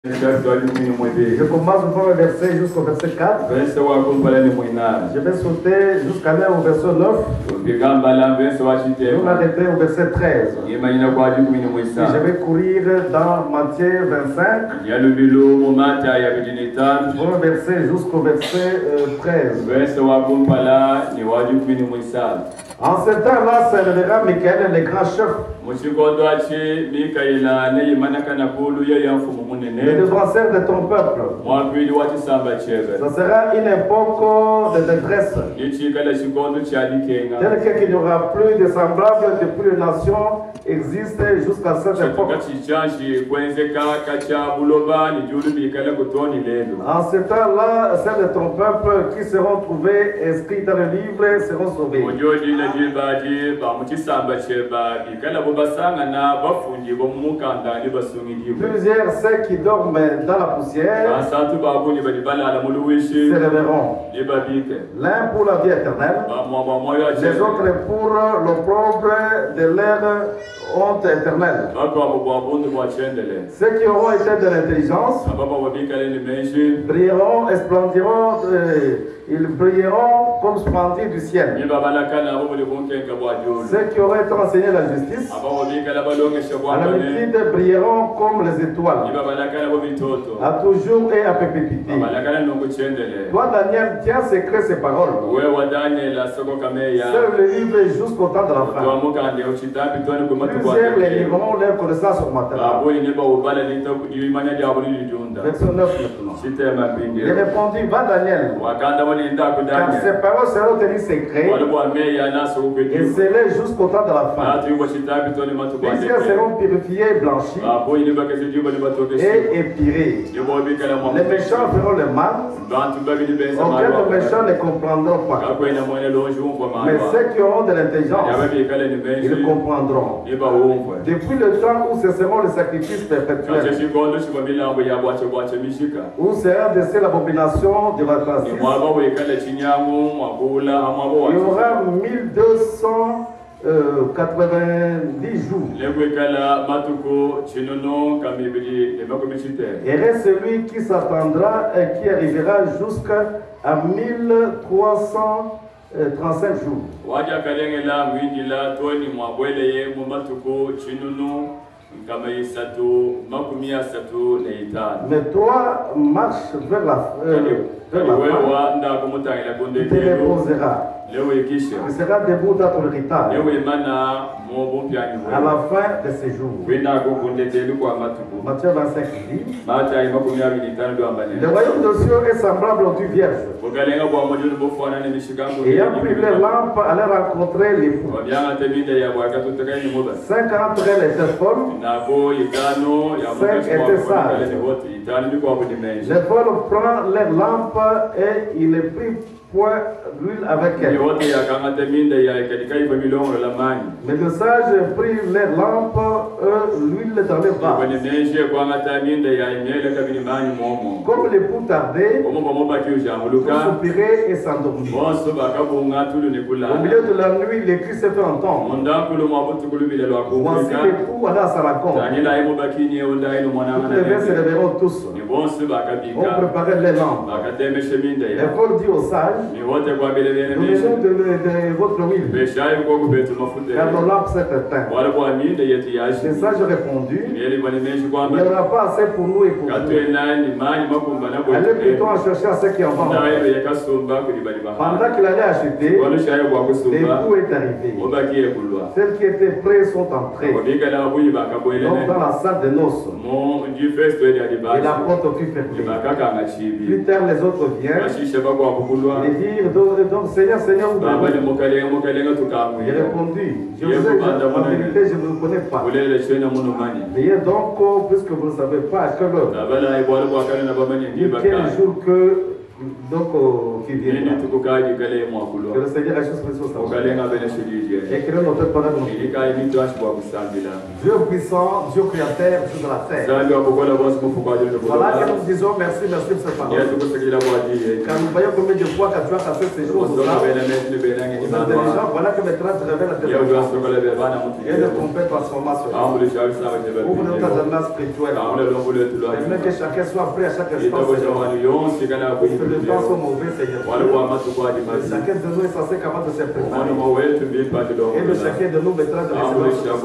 Je commence par le verset jusqu'au verset 4. Je vais sauter jusqu'à aller au verset 9. Je m'arrêter au verset 13. Et je vais courir dans Matthieu 25. Pour le verset jusqu'au verset 13. En ce temps-là s'élèvera Michael, le grand chef. Le défenseur de ton peuple. Ce sera une époque de détresse. Tel qu'il n'y aura plus de semblable depuis les nations existent jusqu'à cette époque. En ce temps-là, celles de ton peuple qui seront trouvées inscrites dans le livre seront sauvées. Plusieurs ceux qui dorment dans la poussière s'élèveront. L'un pour la vie éternelle, les autres pour l'opprobre de leur honte éternelle. Ceux qui auront été de l'intelligence brilleront et splendiront, ils brilleront comme splendir du ciel. Ceux qui auront été enseignés la justice à la multitude brilleront comme les étoiles, à toujours et à perpétuité. Toi, Daniel, tiens secret ces paroles. Seul le livre jusqu'au temps de la fin. Plusieurs les livreront leur connaissance sur ma table. Verset 9 maintenant. Il répondit, va Daniel, car ces paroles seront tenues secrets et scellées jusqu'au temps de la fin. Plusieurs seront purifiés et blanchis et épirés. Les méchants feront le mal, auxquels les méchants ne comprendront pas. Mais ceux qui auront de l'intelligence, ils comprendront. Depuis le temps où cesseront les sacrifices perpétuels, où sera décès l'abomination de votre assise, il y aura 1290 jours. Et reste celui qui s'attendra et qui arrivera jusqu'à 1335 jours. Mais toi, marche vers la fin. Tu te reposeras. Tu seras debout dans ton héritage à la fin de ces jours. Matthieu 25 dit, le royaume des cieux est semblable aux deux vierges. Ayant pris les lampes, allaient rencontrer les fous. 5 d'entre elles étaient folles, 5 étaient sages. Les folles prennent les lampes et il les prit point l'huile avec elle. Mais le sage prit les lampes, l'huile dans les vases. Comme l'époux tardait, pour soupirer et s'endormir. Au milieu de la nuit, les cris se fait entendre. Voici l'époux alla à sa rencontre. Toutes les veilles se réveilleront tous. On préparait les lampes. Et Paul dit au sage, donnez-nous de votre huile, car nos lampes s'est éteintes. Le sage répondu, il n'y aura pas assez pour nous et pour vous. Allez plutôt en chercher à ceux qui en vendent. Pendant qu'il allait acheter, l'époux est arrivé. Celles qui étaient prêts sont entrées. Donc dans la salle de noces. Et la porte fut fermée. Plus tard les autres viennent et dire, donc Seigneur, Seigneur, où il répondit, je vous ai dit, en vérité, je ne vous connais pas. Veillez donc, puisque vous ne savez pas à quelle heure, quel jour que Donc, qui vient. Que le Seigneur agisse sur sa vie. Et que notre Père nous Dieu puissant, Dieu créateur, Dieu de la terre. Voilà que nous disons merci pour cette parole. Car nous voyons combien de fois que tu as fait ces choses-là. Voilà que maintenant tu révèles la tête. Et de complète transformation. Ouvre notre agenda spirituel. Amen, que chacun soit prêt à chaque instant. Que le temps soit mauvais, Seigneur. Chacun de nous est censé capable de se préparer. Et de chacun de nous mettra de l'excellence.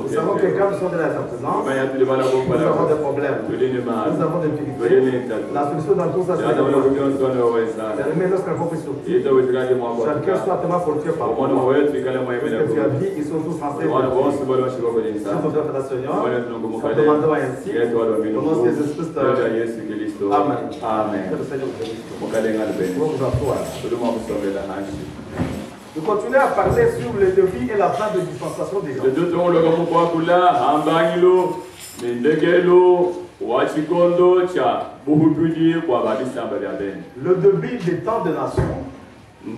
Nous savons que quand nous sommes dans la présence, nous avons des problèmes. Nous avons des difficultés. La solution dans tout ça, c'est mais lorsqu'on faut sortir, chacun soit tellement fortifié par moi. Parce que tu as dit, ils sont tous censés. Nous demandons ainsi, au nom de Jésus-Christ. Amen. Amen. Nous continuons à parler sur le devis et la plan de dispensation des gens. Le devis des temps de nation. Et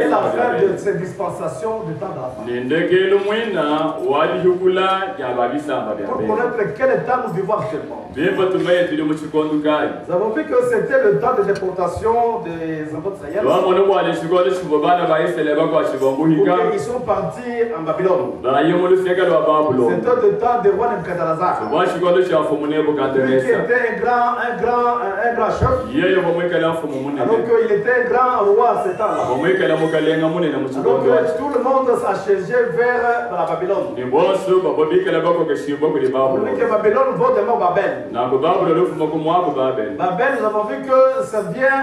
la fin de ces dispensations de temps d'enfant. Pour connaître quel état nous vivons actuellement. Nous avons vu que c'était le temps de déportation des enfants d'Israël. Ils sont partis en Babylone. C'était le temps de roi Nebuchadnezzar. Lui qui était un grand chef. Alors qu'il était un grand roi à ce temps-là. Alors que tout le monde s'est changé vers la Babylone. Pour que Babylone vaut de mort Babel. Babel, nous avons vu que ça vient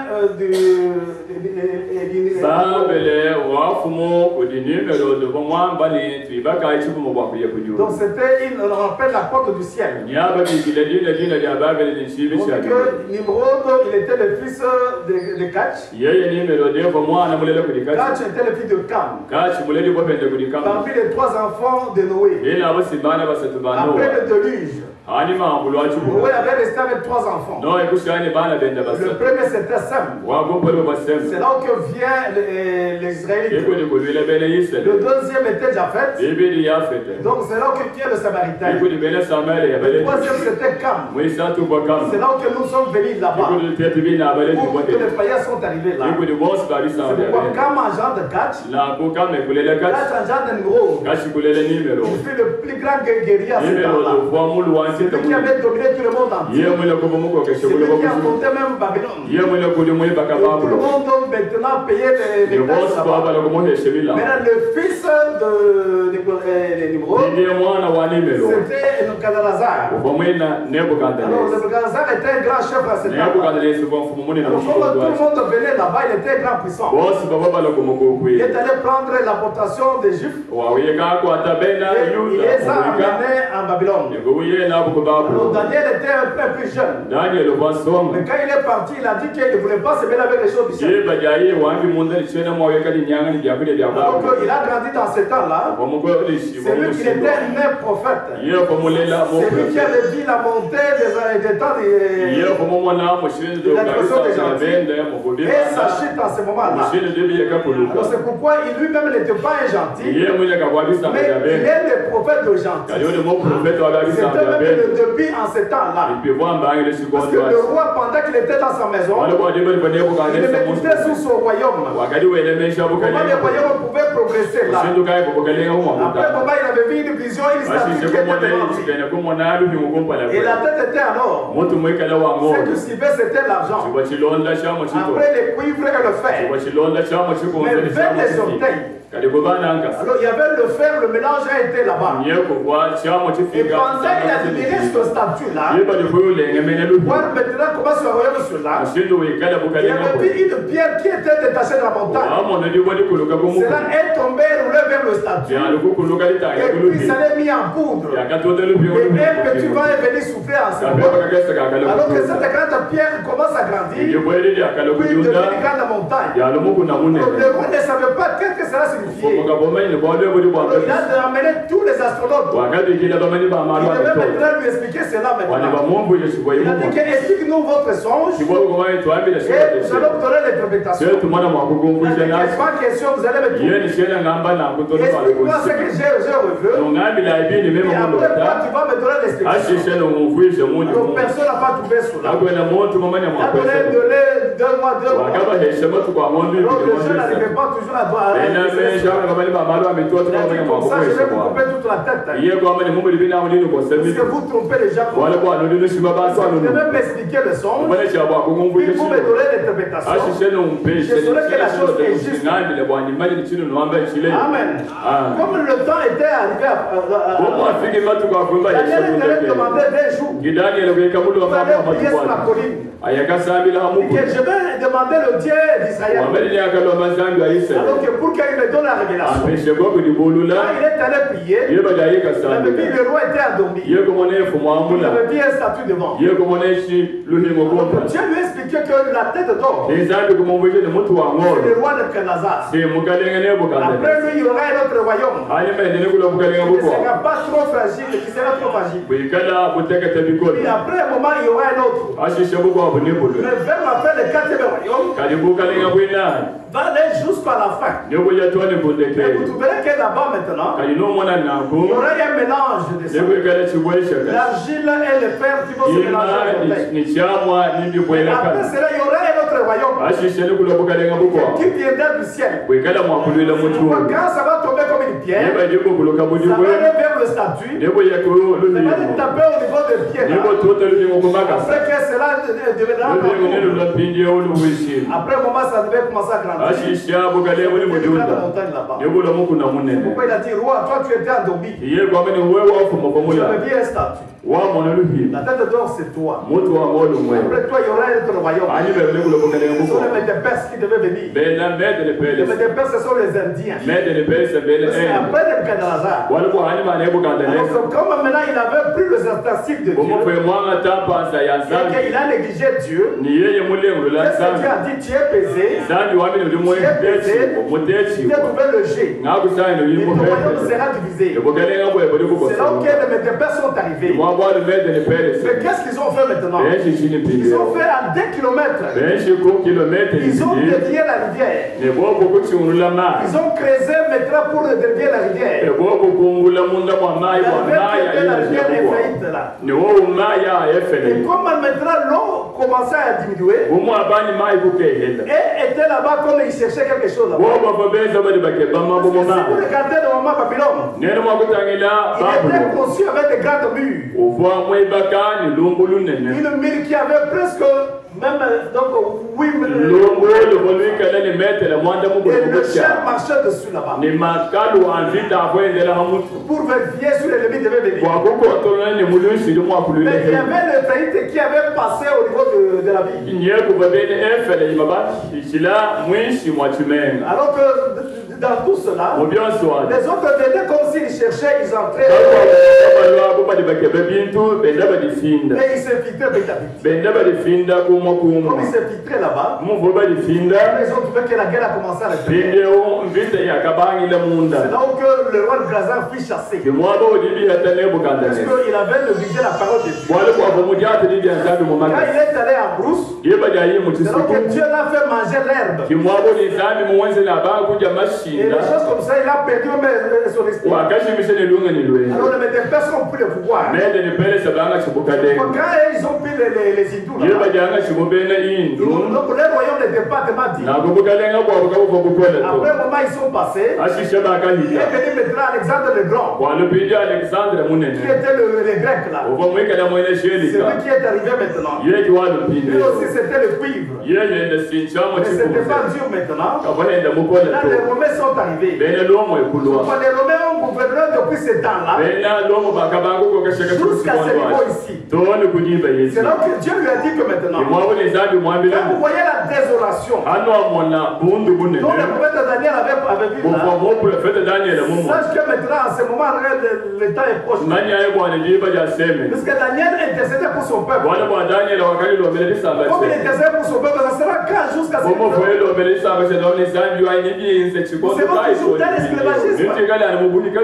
donc c'était, on appelle la porte du ciel. Donc Nimrod, il était le fils de Kach. Kach était le fils de Cam. Parmi les trois enfants de Noé. Après le déluge, Noé avait resté avec trois enfants. Le premier c'était Sem. C'est là que vient l'Israélite. Le deuxième était Japhet. Donc c'est là que vient le Samaritain. Le troisième c'était Cam. C'est là que nous sommes venus là-bas. Où que les païens sont arrivés là. C'est pourquoi Cam engendre Kach. Kach engendre Nimrod. Il fut le plus grand guerrier à ce temps-là. C'est lui qui avait dominé tout le monde entier. C'est lui qui a monté même Babylone. Et tout le monde maintenant payait les taxes là-bas. Maintenant le fils de Nimrod, c'était Nebuchadnezzar. Alors Nebuchadnezzar était un grand chef à ce temps-là. Comme tout le monde venait là-bas, il était grand puissant. Il est allé prendre l'apportation des Juifs. Et il les a amenés en Babylone. Alors Daniel était un peu plus jeune. Mais quand il est parti, il a dit qu'il ne voulait pas se mêler avec les choses du ciel. Alors il a grandi dans ce temps-là. C'est lui qui était un prophète. C'est lui qui avait dit la montée des temps de la création des gentils. Et sa chute en ce moment-là. Alors c'est pourquoi lui-même n'était pas un gentil. Mais il est le prophète de gentil. C'était même le début en ce temps-là. Parce que le roi, pendant qu'il était dans sa maison, il méditait sur son royaume. Comment le royaume pouvait progresser là. Après, comment il avait vu une vision, une statue qui était devant lui. Et la tête était en or. Ce qui suivait, c'était l'argent. Après les cuivres et le fer. Mais vers les orteils. Alors il y avait le fer, le mélange a été là-bas. Et pendant qu'il a admiré ce statut-là, voir maintenant comment ce royaume cela, il avait vu une pierre qui était détachée de la montagne. Cela est tombé et roulé vers le statut. Et puis ça l'est mis en poudre. Et un petit vent est venu souffler en ce moment. Alors que cette grande pierre commence à grandir, puis devenir une grande montagne. Le roi ne savait pas qu'est-ce que cela signifier. Il a amené tous les astronautes. Il devait maintenant lui expliquer cela maintenant. Il a dit que explique-nous votre songe. Et nous allons vous donner l'interprétation. Il n'y a pas question, vous allez me dire. Explique-moi ce que j'ai revu. Et après, tu vas me donner l'explication. Donc personne n'a pas trouvé cela. Il a donné deux mois. Donc les gens n'arrivaient pas toujours à voir. Comme ça, je vais vous couper toute la tête. Parce que vous trompez les gens. Vous devez m'expliquer le son. Puis vous me donner l'interprétation. Je saurais que la chose est juste. Amen. Comme le temps était arrivé Daniel était demandé d'un jour. Il fallait prier sur la colline. Et je vais demander le Dieu d'Israël. Alors que pour qu'il me donne la révélation. Quand il est allé prier, il avait dit le roi était endormi. Il avait dit un statut devant. Dieu lui expliquait que la tête d'or, c'est le roi de Canazar. Après lui, il y aura un autre royaume. Il ne sera pas trop fragile, qui sera trop fragile. Et après un moment, il y aura un autre. Mais vers la fin du 4e royaume, va aller jusqu'à la fin. Et vous trouverez que là-bas maintenant, il y aura un mélange de ça. L'argile et le fer qui vont se mélanger. Et après cela, il y aura un autre royaume qui viendra du ciel. Quand ça va tomber comme une pierre, ça va aller vers le statut, ça va aller taper au niveau des pieds. Après que cela deviendra après un moment, ça devait commencer à grandir. Pourquoi il a dit, roi, toi tu étais endormi. Tu avais bien un statut. La tête d'or, c'est toi. Après toi, il y aura un autre royaume. Ce sont les Médéperses qui devaient venir. Les Médéperses, ce sont les Indiens. C'est après Nebuchadnezzar. Alors, comme maintenant il avait pris le ustensiles de Dieu, et qu'il a négligé Dieu, Dieu a dit, tu es pesé, tu as trouvé le jet. Et ton royaume sera divisé. C'est là où les Médéperses sont arrivés. Mais qu'est-ce qu'ils ont fait maintenant? Ils ont fait à 2 kilomètres. Ils ont dévié la rivière. Ils ont creusé maintenant pour dévier la rivière. La rivière est faillite là. Et comme maintenant l'eau commençait à diminuer, et était là-bas comme ils cherchaient quelque chose là-bas. Parce que si vous regardez le moment Babylone, il était conçu avec des grandes murs. Une mur qui avait presque même donc 8 mètres. Et le chien marchait dessus là-bas. Pour vérifier sur l'ennemi devait venir. Mais il y avait le faillite qui avait passé au niveau de la ville. Alors que dans tout cela, les autres venaient comme s'ils cherchaient, ils entraient. Et ils s'infiltraient petit à petit. Comme ils s'infiltraient là-bas, ils ont trouvé que la guerre a commencé à répéter. C'est là où le roi de Gaza fut chassé. Parce qu'il avait négligé la parole de Dieu. Quand il est allé en brousse, c'est là que Dieu l'a fait manger l'herbe. Et des choses comme ça, il a perdu même son esprit. Alors les Médéperses ont pris le pouvoir. Quand ils ont pris les hindous, donc les royaumes n'étaient pas tellement. Après un moment, ils sont passés. Il est venu maintenant Alexandre le Grand, qui était le grec là. C'est lui qui est arrivé maintenant. Lui aussi c'était le cuivre. Mais c'était pas dur maintenant. Là les Romains sont arrivés. Quand les Romains ont gouverneur depuis ce temps-là jusqu'à ce niveau ici. C'est là que Dieu lui a dit que maintenant, quand vous voyez la désolation dont le prophète Daniel avait vu là, sache que maintenant, en ce moment, le temps est proche. Parce que Daniel intercédait pour son peuple. Comme il intercédait pour son peuple, ça sera quand jusqu'à ce moment. C'est pas toujours dans l'esclavagisme.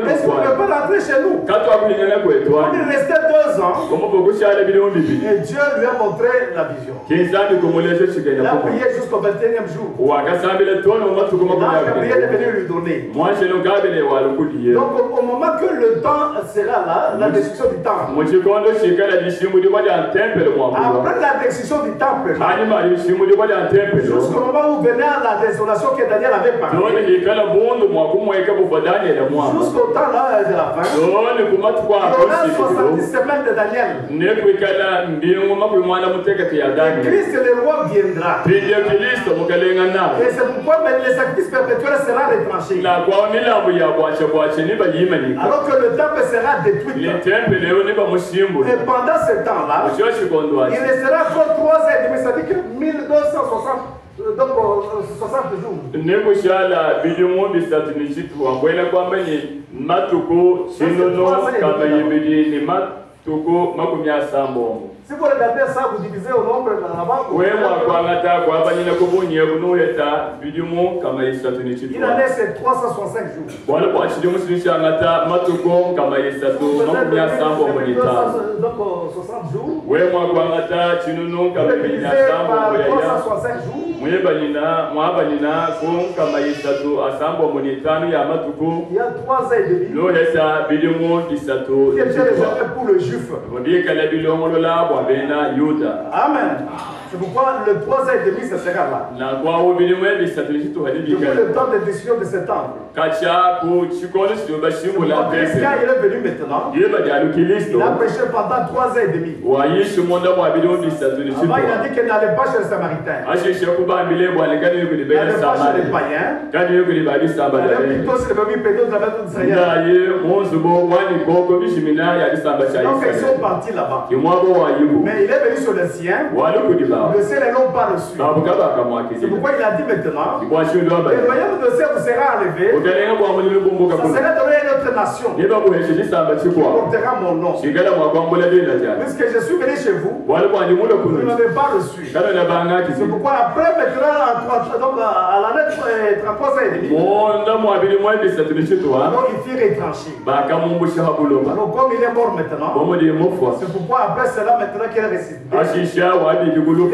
Est-ce qu'on ne peut pas rentrer chez nous? Comme il restait 2 ans, et Dieu lui a montré la vision. Il a prié jusqu'au 21e jour. La prière est venue lui donner. Donc au moment que le temps sera là, la destruction du temple. Après la destruction du temple, jusqu'au moment où venait la désolation que Daniel avait parlé, jusqu'au temps là de la fin, il y aura 70 semaines de Daniel. Christ le roi viendra. Et c'est pourquoi les sacrifices perpétuels sera retranché. Alors que le temple sera détruit. Et pendant ce temps-là, il restera encore 3 ans et demi, c'est-à-dire que 1260. Donc 60 jours. Si vous regardez ça, vous divisez au nombre là-bas. Il en est c'est 365 jours. Donc 60 jours. Vous divisez par 365 jours. Il y a 3 ans et demi. Qui est réservé pour le juif. Amen. C'est pourquoi le 3 ans et demi, ce sera là. Depuis le temps de décision de ce temple. Quand il est venu maintenant, il a prêché pendant 3 ans et demi. Avant, il a dit qu'il n'allait pas chez les Samaritains. Il n'allait pas chez les païens. Il allait plutôt chez les familles pédaux de la maison d'Israël. Donc ils sont partis là-bas. Mais il est venu sur le sien. Le sien ne l'ont pas reçu. C'est pourquoi il a dit maintenant, le royaume de ciel vous sera enlevé. Ça sera donné à une autre nation. Qui portera mon nom. Puisque je suis venu chez vous, vous ne m'avez pas reçu. C'est pourquoi après maintenant, à l'année 33 ans et demi, alors il fut retranché. Alors comme il est mort maintenant, c'est pourquoi après cela maintenant qu'il est ressuscité,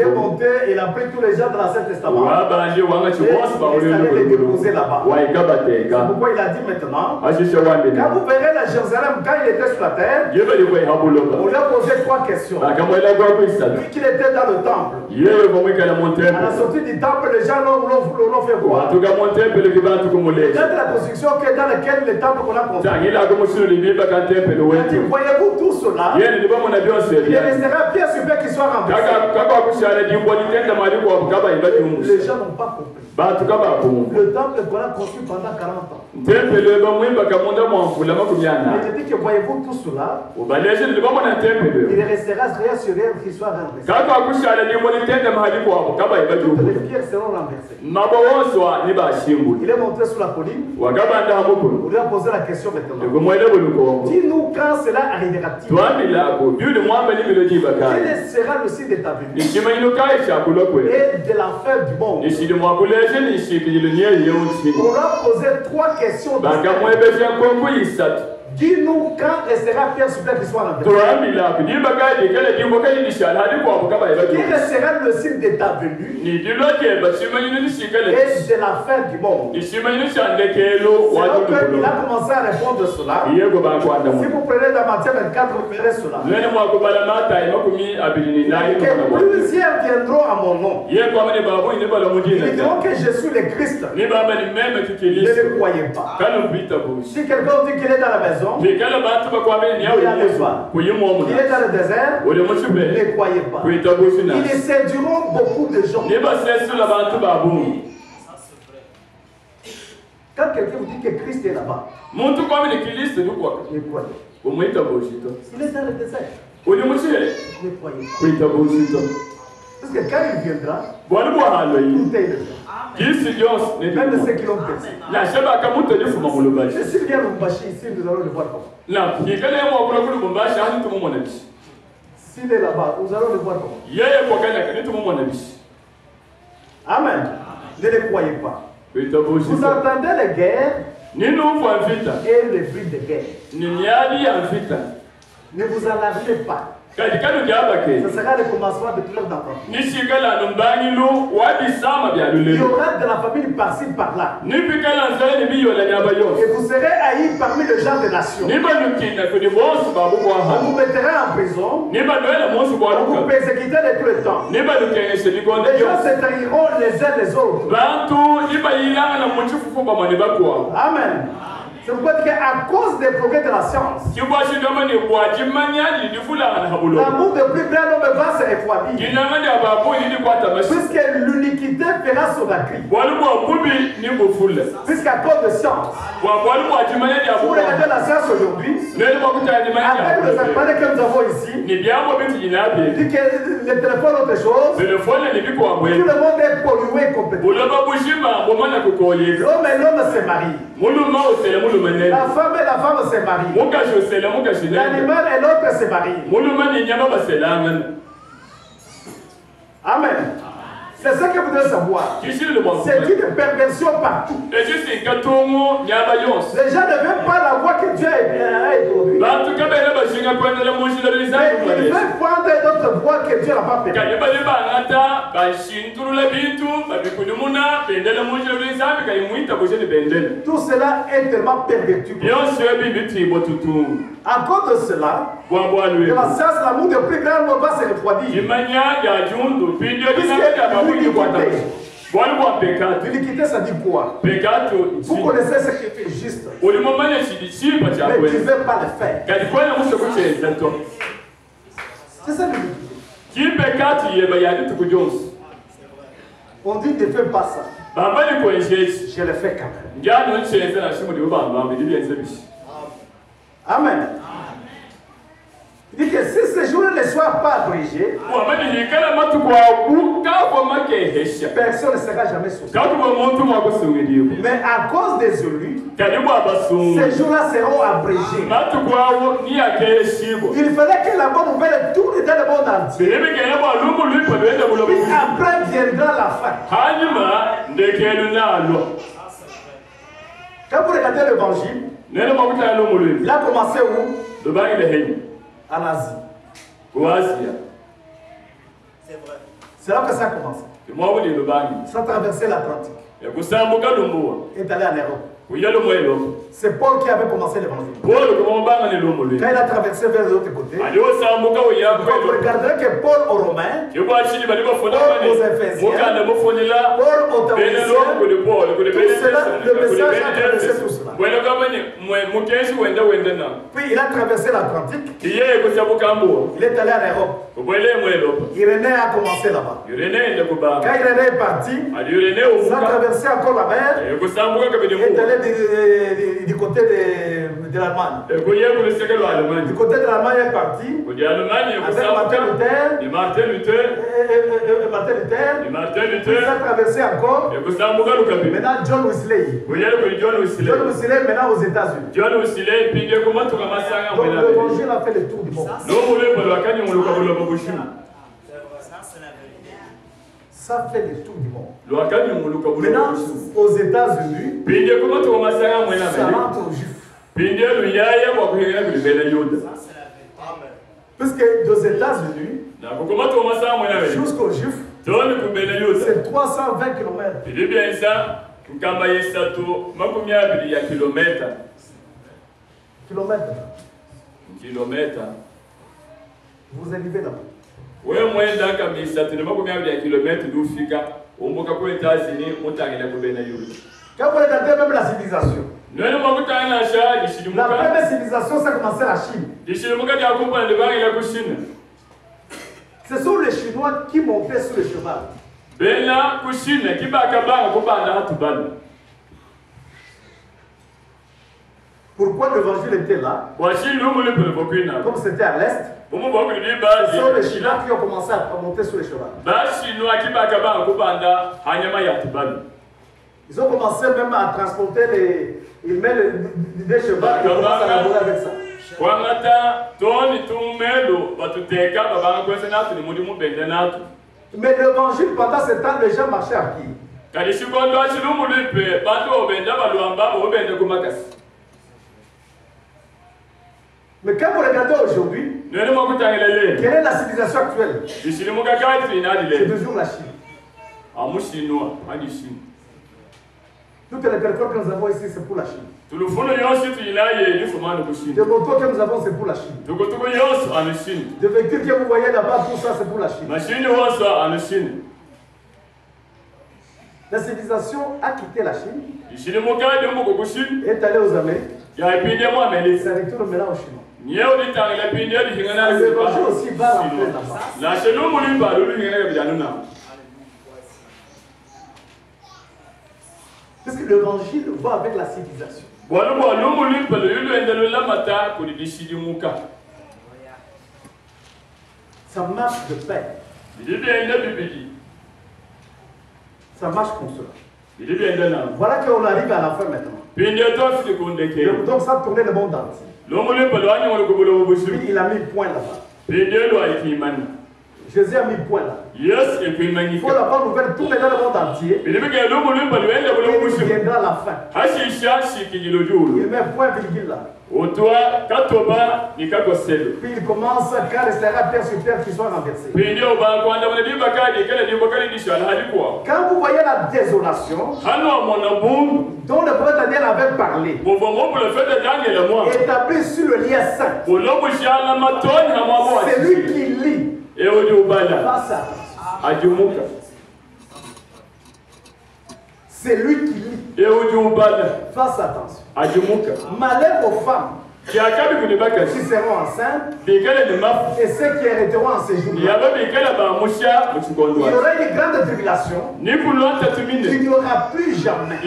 il est monté, il a pris tous les gens de l'Ancien Testament et il est allé les déposer là-bas. C'est pourquoi il a dit maintenant, quand vous verrez la Jérusalem quand il était sur la terre, on lui a posé 3 questions. Lui qu'il était dans le temple, à la sortie du temple, les gens l'ont fait voir. Dans la construction dans laquelle le temple qu'on a construit, il a dit, voyez-vous tout cela, il restera bien super qu'il soit renversé. Les gens n'ont pas compris. Le temple qu'on a construit pendant 40 ans. Il dit que voyez-vous tout cela, il restera rien sur rien qu'il soit renversé. Toutes les pierres seront renversées. Il est monté sur la colline. On lui a posé la question maintenant. Dis-nous quand cela arrivera-t-il? Quel sera le signe de ta venue et de la fin du monde? On leur a posé 3 questions. Dis-nous quand restera Pierre sur terre qui soit renversé. Quel sera le signe de ta venue et de la fin du monde? C'est donc qu'il a commencé à répondre cela. Si vous prenez dans Matthieu 24, vous verrez cela. Plusieurs viendront à mon nom. Ils diront que je suis le Christ. Ne le croyez pas. Si quelqu'un dit qu'il est dans la maison, il est dans le désert, ne croyez pas. Ils séduiront beaucoup de gens. Quand quelqu'un vous dit que Christ est là-bas, ne croyez. Il est dans le désert. Ne croyez pas. Parce que quand il viendra, tout est le même ceux qui l'ont percé. S'il vient au Bachi ici, nous allons le voir comment. S'il est là-bas, nous allons le voir comment. Amen. Ne le croyez pas. Vous entendez les guerres et les bruits de guerre. Ne vous alarmez pas. Ce sera le commencement de plusieurs d'entre vous. Il y aura de la famille par-ci par-là. Et vous serez haïs parmi les gens des nations. On vous mettra en prison. On vous persécutera de tout le temps. Les gens se trahiront les uns les autres. Amen. C'est pourquoi qu'à cause des progrès de la science, l'amour de plus grand homme va se refroidir. Puisque l'uniquité fera son accrit. Puisqu'à cause de science, vous regardez la science aujourd'hui, avec les appareils que nous avons ici, dit que le téléphone est autre chose, tout le monde est pollué complètement. L'homme et l'homme se marient. La femme se marie. L'animal et l'autre se marie. Amen. C'est ça que vous devez savoir. C'est une perversion partout. Les gens ne veulent pas la voix que Dieu a introduite. Mais ils veulent prendre d'autres voix que Dieu n'a pas permis. Tout cela est tellement perverti. À cause de cela, de la science, l'amour de plus grand va se refroidir. L'iniquité, ça dit quoi? Vous connaissez ce qui est juste, mais tu ne veux pas le faire. C'est ça l'iniquité. On dit ne fais pas ça. Je le fais quand même. Amen. Il dit que si ce jour ne soit pas abrégé, personne ne sera jamais sauvé. Mais à cause des élus, ces jours-là seront abrégés. Il fallait que la bonne nouvelle tourne dans le monde entier. Puis après viendra la fin. Quand vous regardez l'évangile, il a commencé où? En Asie. C'est là que ça a commencé. Ça a traversé l'Atlantique. Et est allé en Europe. C'est Paul qui avait commencé l'évangile. Quand il a traversé vers l'autre côté, vous regarderez que Paul aux Romains, Paul aux Éphésiens, Paul aux Théologiens, tout cela, le message a traversé tout cela. Puis il a traversé l'Atlantique, il est allé en Europe. Irénée a commencé là-bas. Quand Irénée est parti, ça a traversé encore la mer, il est allé du côté de l'Allemagne. Du côté de l'Allemagne est parti avec Martin Luther. Puis il a traversé encore. Maintenant John Wesley. John Wesley maintenant aux États-Unis. Donc l'évangile a fait le tour du monde. Ça fait le tour du monde. Maintenant, aux États-Unis, ça rentre aux Juifs. Puisque aux États-Unis, jusqu'aux Juifs, c'est 320 kilomètres. Vous arrivez là-bas. Quand vous regardez même la civilisation, la première civilisation, ça a commencé à la Chine. Ce sont les Chinois qui montaient sur le cheval. Pourquoi l'évangile était là? Comme c'était à l'est, ce sont les Chinois qui ont commencé à monter sur les chevaux. Ils ont commencé même à transporter ils mettent des chevaux et ils commencent à labourer avec ça. Mais l'évangile, pendant ce temps, les gens marchaient à pied. Mais quand vous regardez aujourd'hui, quelle est la civilisation actuelle? C'est toujours la Chine. Toutes les pétrole que nous avons ici, c'est pour la Chine. Le moto que nous avons, c'est pour la Chine. Le véhicule que vous voyez là-bas, tout ça, c'est pour la Chine. La civilisation a quitté la Chine et est allée aux Amériques. Ça retourne maintenant aux Chinois. L'évangile aussi va rentrer là-bas. Parce que l'évangile va avec la civilisation. Ça marche de paix. Ça marche comme cela. Voilà qu'on arrive à la fin maintenant. Donc ça a tourné le monde entier. Lui, il a mis point là-bas. Jésus a mis point là. Il faut la bonne nouvelle tourner dans le monde entier. Et il viendra à la fin. Il met point virgule là. Puis il commence quand restera terre sur terre qui soit renversée. Quand vous voyez la désolation dont le prophète Daniel avait parlé, établi sur le lien saint, c'est lui qui lit. Face à c'est lui qui lit. Face attention. Malheur aux femmes qui seront enceintes et ceux qui hériteront en ces jours. Il y aura une grande tribulation qui n'y aura plus jamais.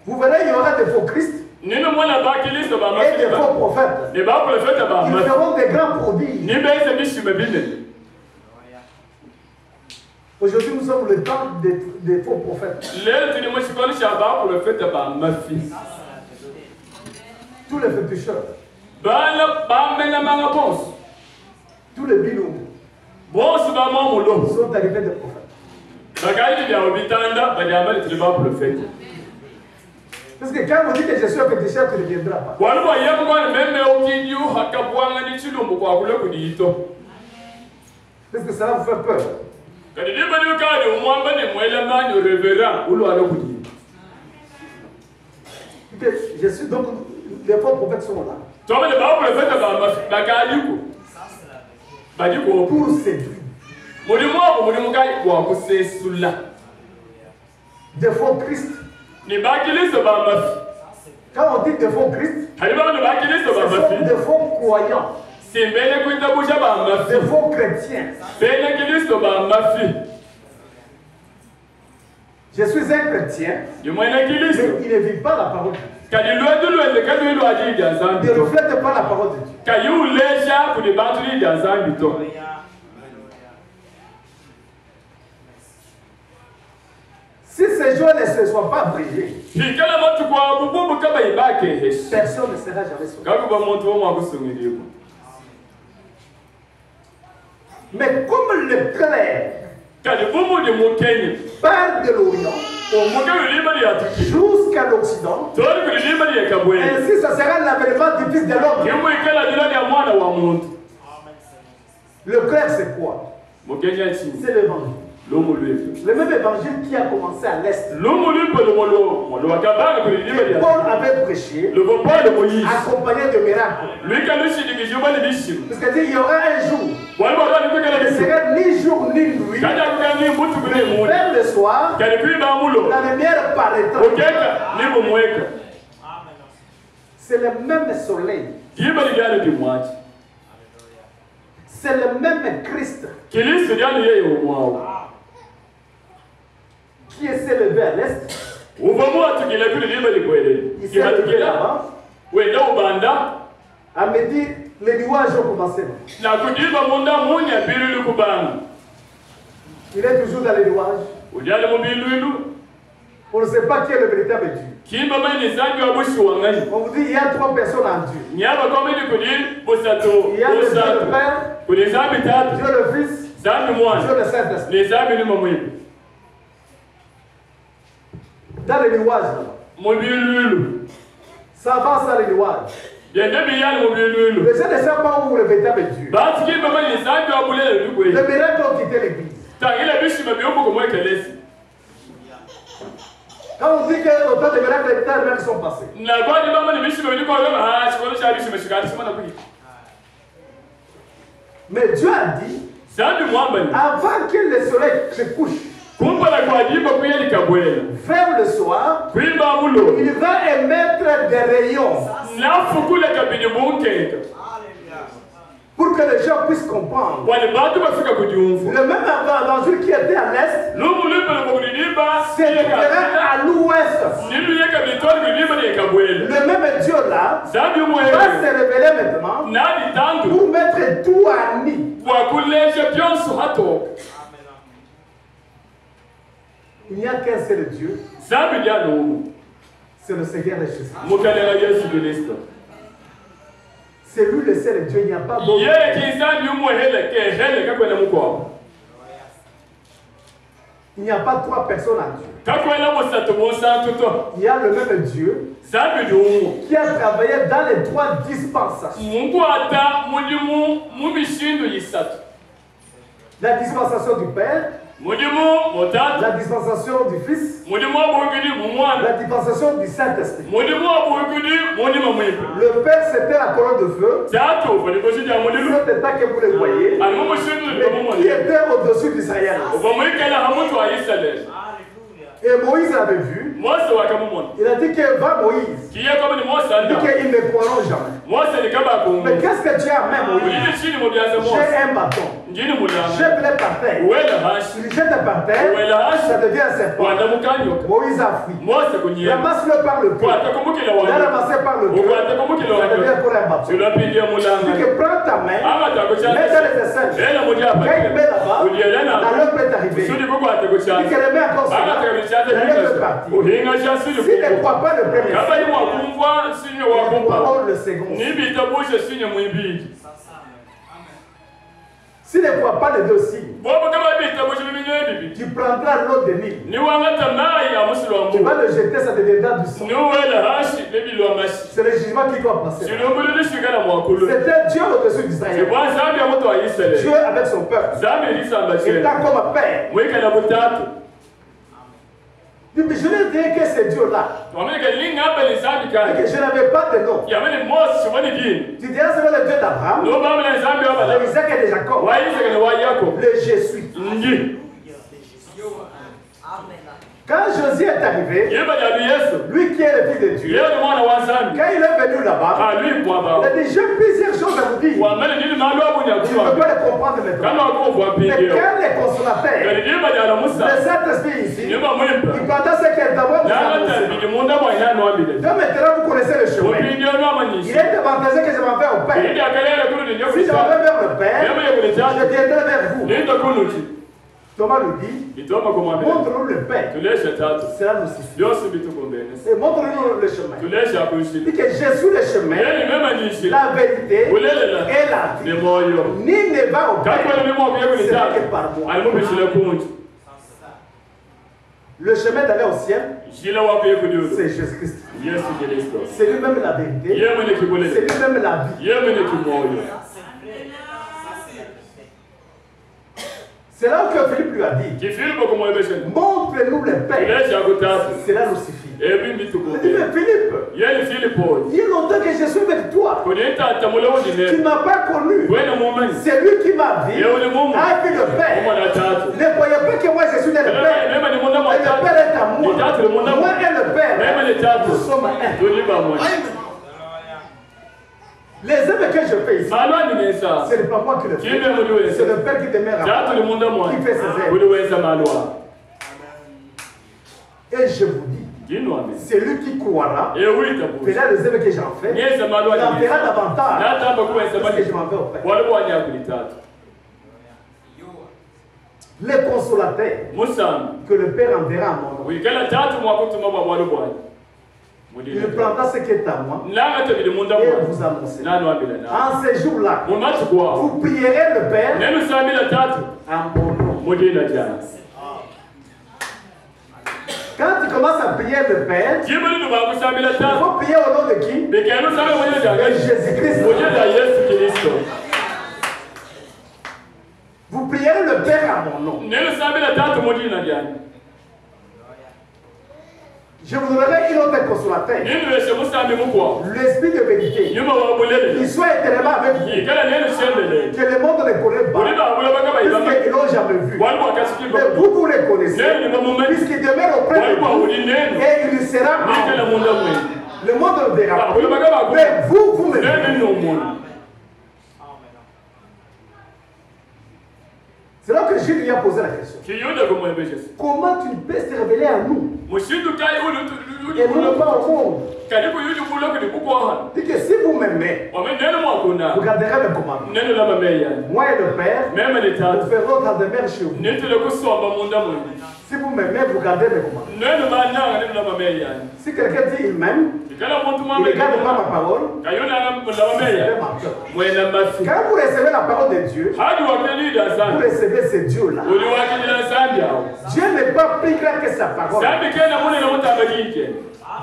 Vous verrez, il y aura des faux Christ. Et des faux prophètes. Ils feront des grands prodiges. Aujourd'hui, nous sommes le temps des faux prophètes. Tous les féticheurs. Tous les binômes sont arrivés des prophètes. Parce que quand vous dites que je suis un féticheur, tu ne viendras pas. Parce que cela vous fait peur. Je suis donc, les faux prophètes sont là. Pour séduire. Des faux Christ. Quand on dit des faux Christ, ce sont des faux croyants. Des faux chrétiens. Je suis un chrétien, mais il ne vit pas la parole de Dieu. Il ne reflète pas la parole de Dieu. Si ces jours ne se soient pas brisés, personne ne sera jamais sauvé. Mais comme le clair part de l'Orient jusqu'à l'Occident, ainsi ça sera l'avènement du Fils de l'homme. Le clair, c'est quoi? C'est l'évangile. Le même évangile qui a commencé à l'Est. Paul avait prêché, accompagné de miracles. Parce qu'il y aura un jour, il ne sera ni jour ni nuit, vers le soir, la lumière paraîtra. C'est le même soleil. C'est le même Christ qui qui s'est levé à l'est, il s'est levé là-bas. À midi, les nuages ont commencé. Il est toujours dans les nuages. On ne sait pas qui est le véritable Dieu. On vous dit il y a 3 personnes en Dieu. Il y a le Dieu le Père, Dieu le Fils, Dieu le Saint-Esprit. Dans les nuages, ça avance dans les nuages. Les gens ne savent pas où le véritable Dieu. Les miracles ont quitté l'église. Quand on dit que autant de miracles et de miracles sont passés. Mais Dieu a dit, avant que le soleil se couche, vers le soir, il va émettre des rayons pour que les gens puissent comprendre. Le même évangile qui était à l'est se trouvera à l'ouest. Le même Dieu là va se révéler maintenant pour mettre tout à nu. Il n'y a qu'un seul Dieu. C'est le Seigneur de Jésus. C'est lui le seul Dieu, il n'y a pas d'autre. Il n'y a pas 3 personnes en Dieu. Il y a le même Dieu qui a travaillé dans les 3 dispensations. La dispensation du Père, la dispensation du Fils, la dispensation du Saint-Esprit. Le Père, c'était la colonne de feu. Cet état que vous le voyez, mais qui était au-dessus d'Israël. Et Moïse l'avait vu. Il a dit que va Moïse. Il dit qu'ils ne croiront jamais. Mais qu'est-ce que Dieu a même Moïse? J'ai un bâton. Jette-le par terre. Il jette par terre. Ça devient un serpent. Moïse a fui. Ramasse-le par le cœur. Il a ramassé par le cœur. Ça devient pour un bâton. Il dit que prends ta main. Mets dans les aisselles. Quand il met là-bas, la loupe est arrivée. Il dit que les mains encore sont là. S'il ne croit pas le premier signe, il croit le second signe. S'il ne croit pas les 2 signes, tu prendras l'eau de Nil. Tu vas le jeter, ça deviendra du sang. C'est le jugement qui doit passer. C'était Dieu au-dessus d'Israël. Dieu avec son peuple. Étant comme un père. Mais je lui ai dit que c'est Dieu-là. Et que je n'avais pas de nom. Tu diras c'est le Dieu d'Abraham, de Isaac et de Jacob. Le je suis. Quand Josué est arrivé, lui qui est le fils de Dieu, quand il est venu là-bas, il a dit j'ai plusieurs choses à vous dire. Je ne peux pas les comprendre maintenant. Mais quand les consolateurs, le Saint-Esprit ici, il pendant ce qu'elle d'abord vous annonce. Donc maintenant vous connaissez le chemin. Il est avantageux que je m'en vais au Père. Si je m'en vais vers le Père, je viendrai vers vous. Thomas nous dit, montre-nous le Père. Cela nous suffit. Et montre-nous le chemin. Il dit que je suis le chemin, la vérité et la vie. Ni ne va au Père, c'est que par moi. Le chemin d'aller au ciel, c'est Jésus-Christ. C'est lui-même la vérité. C'est lui-même la vie. C'est là que Philippe lui a dit, montre-nous le Père. Cela nous suffit. Il dit, mais Philippe, il y a longtemps que je suis avec toi. Tu ne m'as pas connu. C'est lui qui m'a dit, ah, puis le Père. Ne croyez pas que moi je suis le Père. Le Père est à moi. Moi et le Père, nous sommes un. Les œuvres que je fais ici, ce n'est pas moi qui le fais. C'est le Père qui demeure à moi, qui fait ses œuvres. Et je vous dis, celui qui croira verra les œuvres que j'en fais, il en verra davantage parce que je m'en vais au Père. Le consolateur que le Père enverra à mon nom, il prendra ce qui est à moi et vous annoncera. En ces jours-là, vous prierez le Père à mon nom. Quand tu commences à prier le Père, il faut prier au nom de qui? De Jésus-Christ. Vous prierez le Père à mon nom. Je vous donnerai une autre consolateur. L'Esprit de vérité. Il soit éternellement avec vous. Que le monde ne connaît pas. Puisqu'ils ne l'ont jamais vu. Mais vous les connaissez. Puisqu'il demeure auprès de vous. Et il sera en vous. Le monde ne verra pas. Mais vous me verrez. C'est là que Jésus lui a posé la question. Comment tu peux se révéler à nous et non pas au monde? Dit que si vous m'aimez, vous garderez mes commandements. Moi et le Père, nous ferons dans des mers chez vous. Si vous m'aimez, vous gardez mes commandements. Si quelqu'un dit il m'aime, il ne garde pas ma parole, c'est menteur. Quand vous recevez la parole de Dieu, vous recevez ce Dieu-là. Dieu n'est pas plus grand que sa parole.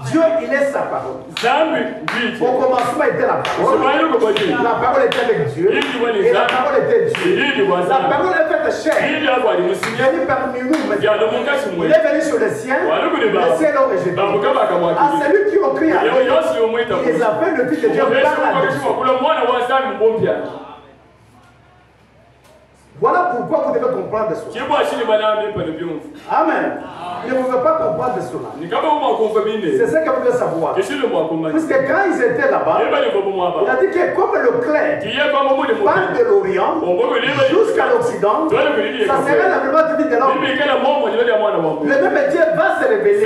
Dieu, il est sa parole. Au commencement était la parole. La parole était avec Dieu. Et la parole était Dieu. La parole est faite chair. Il est venu parmi nous. Il est venu sur les siens. Les siens l'ont rejeté. À celui qui ont crié à lui, il les a fait le Fils de Dieu par la dessus. Voilà pourquoi vous devez comprendre cela. Amen. Il ne pouvait pas comprendre cela. C'est ce que vous devez savoir. Puisque quand ils étaient là-bas, il a dit que comme le clair part de l'Orient jusqu'à l'Occident, ça serait la mémoire divine de l'homme. Le même Dieu va se révéler.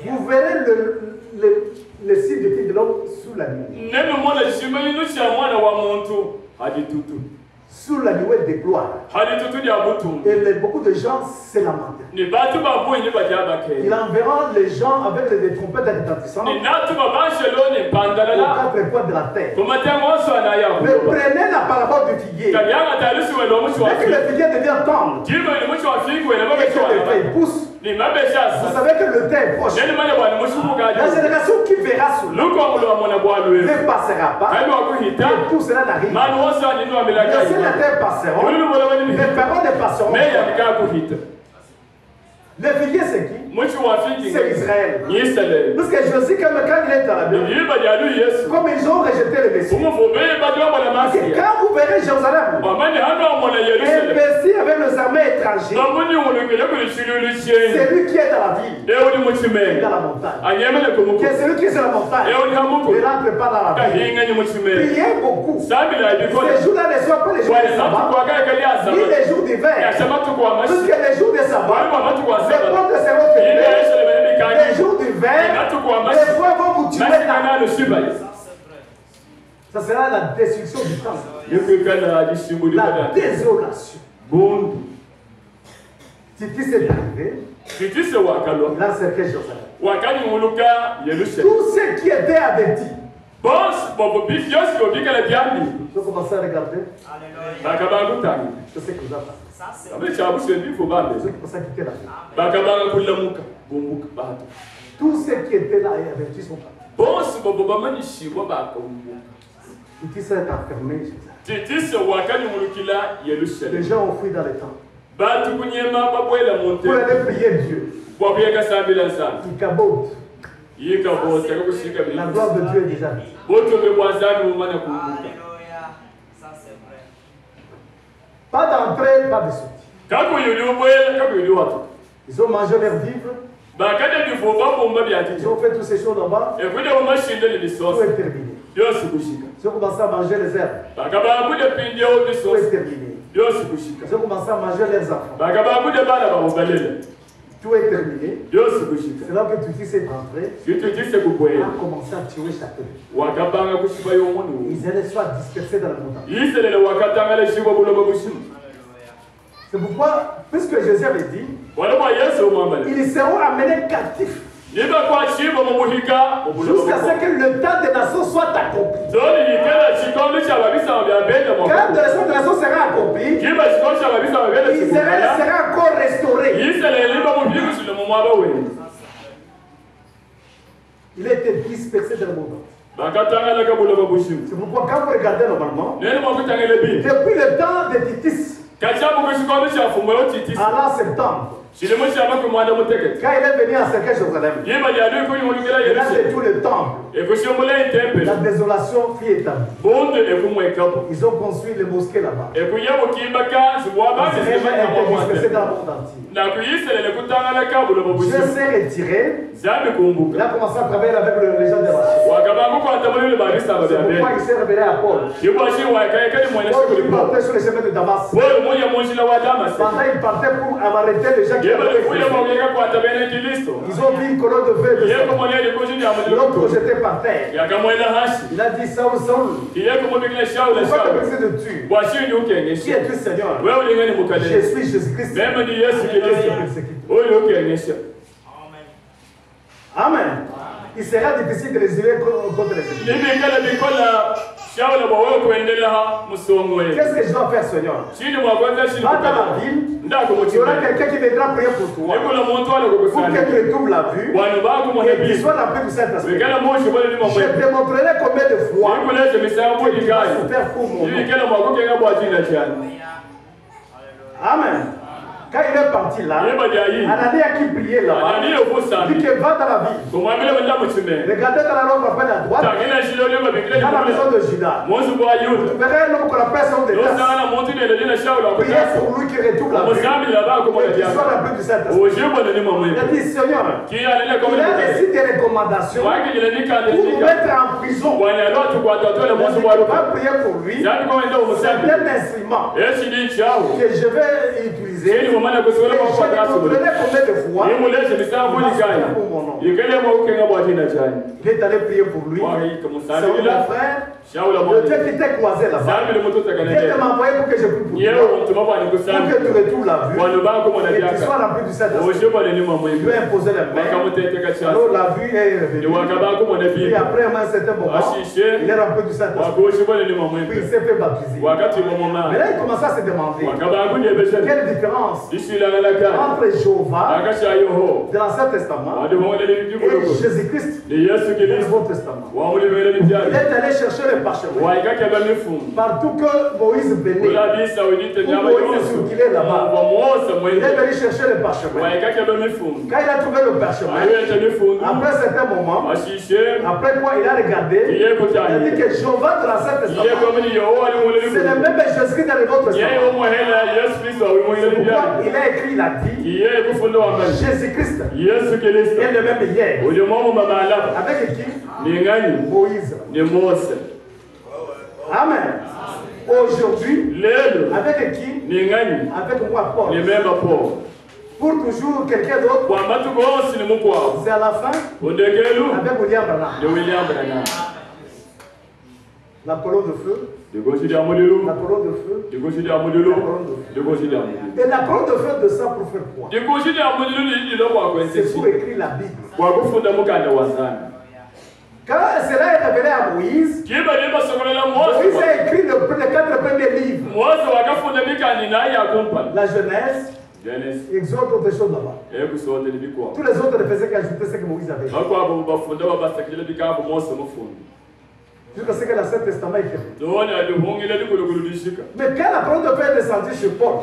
Vous verrez le signe du Fils de l'homme sous la nuit. Sous la nuée de gloire. Et beaucoup de gens se lamentent. Il enverra les gens avec des trompettes retentissantes aux quatre coins de la terre. Mais prenez la parabole du figuier. Dès que le figuier devient tendre et que le feuille pousse, vous savez que le temps est proche. La génération qui verra cela ne passera pas et tout cela n'arrive pas. La terre passeront, les paroles ne passeront pas. Le figuier c'est qui? C'est Israël. Parce que Josué, quand il est dans la Bible, comme ils ont rejeté le Messie, quand vous verrez Jérusalem investi avec les armées étrangères, c'est lui qui est dans la ville, dans la montagne. C'est celui qui est sur la montagne, ne rentre pas dans la ville. Priez beaucoup. Ces jours-là ne soient pas les jours de sabbat, ni les jours d'hiver. Parce que les jours de sabbat, les portes seront fermées. Les jours d'hiver, les fois vont vous tuer. Ça sera la destruction du temple. La désolation. Titus est arrivé. Là, c'est que Jérusalem. Tout ce qui était averti. Je commence à regarder. Je sais que vous avez. C'est pour ça qu'il était là. Tous ceux qui étaient là et avertis sont partis. Titus s'est enfermé. Les gens ont fui dans les temps. Pour aller prier Dieu. Ils cabotent. La gloire de Dieu est déjà là. Pas d'entrée, pas de sortie. Ils ont mangé leurs vivres. Ils ont fait toutes ces choses en-bas. Tout est terminé. Ils ont commencé à manger les herbes. Tout est terminé. Ils ont commencé à manger les enfants. tout est terminé. C'est là que tu dis c'est rentré. A commencé à tuer chacun. Ils allaient soit dispersés dans la montagne. C'est pourquoi, puisque Jésus avait dit, ils seront amenés captifs. Jusqu'à ce que le temps des nations soit accompli. Quand le temps des nations sera accompli, Israël sera encore restauré. Il a été dispersé dans le monde. C'est pourquoi quand vous regardez normalement, depuis le temps de Titus, à l'an septembre, quand il est venu à cercueil Jérusalem, il a détruit le temple. La désolation fut établie. Ils ont construit les mosquées là-bas. Israël a été dispersé dans le monde entier. Dieu s'est retiré. Il a commencé à travailler avec les gens de la Chine. C'est pourquoi il s'est révélé à Paul. Paul partait sur les chemins de Damas. Pendant il partait pour arrêter les gens qui avaient fait. Ils ont vu une colonne de feu. L'autre jeté par terre. Il a dit Saul, Saul. Pourquoi tu essaies de tuer? Qui es-tu, Seigneur? Je suis Jésus-Christ. Amen. Il sera difficile de les aider contre les ennemis. Qu'est-ce que je dois faire, Seigneur? Va dans la ville. Il y aura quelqu'un qui viendra prier pour toi. Pour que tu retrouves la vue. Et qu'il soit la paix du Saint-Esprit. Je te montrerai combien de fois tu vas souffrir pour mon nom. Amen. Quand il est parti là, Ananias qui priait là-bas, il dit que va dans la ville. Regardez dans la langue à droite, dans la maison de Judas. Vous verrez un homme qu'on appelle son détail. Priez pour lui qui retrouve la vie. Et qui soit la paix du Saint-Esprit. Il a dit, Seigneur, il a reçu des recommandations pour nous mettre en prison. On va prier pour lui. C'est un instrument que je vais utiliser. Je te montrerai combien de fois il est allé prier pour lui. C'est mon frère, le Dieu qui t'est croisé là-bas. Dieu t'a envoyé pour que je prie pour toi, pour que tu retrouves la vue et que tu sois rempli du Saint-Esprit. Tu veux imposer les mains. Alors la vue est revenue. Et après un certain moment, il est rempli du Saint-Esprit. Puis il s'est fait baptiser. Mais là il commence à se demander quelle différence entre Jéhovah de l'Ancien Testament et Jésus-Christ du Nouveau Testament. Il est allé chercher les parchemins. Partout que Moïse venait, où Moïse circulait là-bas, il est venu chercher les parchemins. Quand il a trouvé le parchemin, après un certain moment, après quoi il a regardé, il a dit que Jéhovah de l'Ancien Testament, c'est le même Jésus-Christ dans le Nouveau Testament. Il a écrit, il a dit, Jésus-Christ est le même hier. Avec qui? Moïse. Amen. Aujourd'hui, avec qui? Avec moi, Paul. Pour toujours quelqu'un d'autre, c'est à la fin avec William Branham. La colonne de feu. La colonne de feu. Et la colonne de feu de ça pour faire quoi? C'est pour écrire la Bible. Quand cela est révélé à Moïse, Moïse a écrit les 4 premiers livres. La Genèse, Exode, autre chose là-bas. Tous les autres ne faisaient qu'ajouter ce que Moïse avait. Jusqu'à ce que l'Ancien Testament est fait. Mais quand la parole de Père est descendue chez Paul,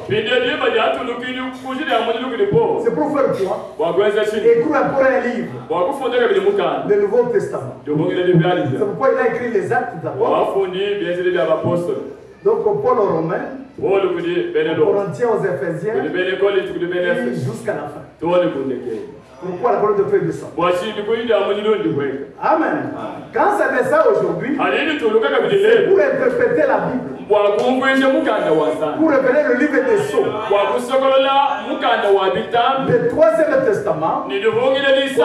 c'est pour faire quoi? Écrire encore un livre, le Nouveau Testament. C'est pourquoi il a écrit les actes d'apôtres. Donc Paul aux Romains, aux Corinthiens, aux Éphésiens, et jusqu'à la fin. Pourquoi la parole de Dieu descend? Amen. Quand ça fait ça aujourd'hui, c'est pour interpréter la Bible, pour révéler le livre des Sceaux, le troisième testament, qu'on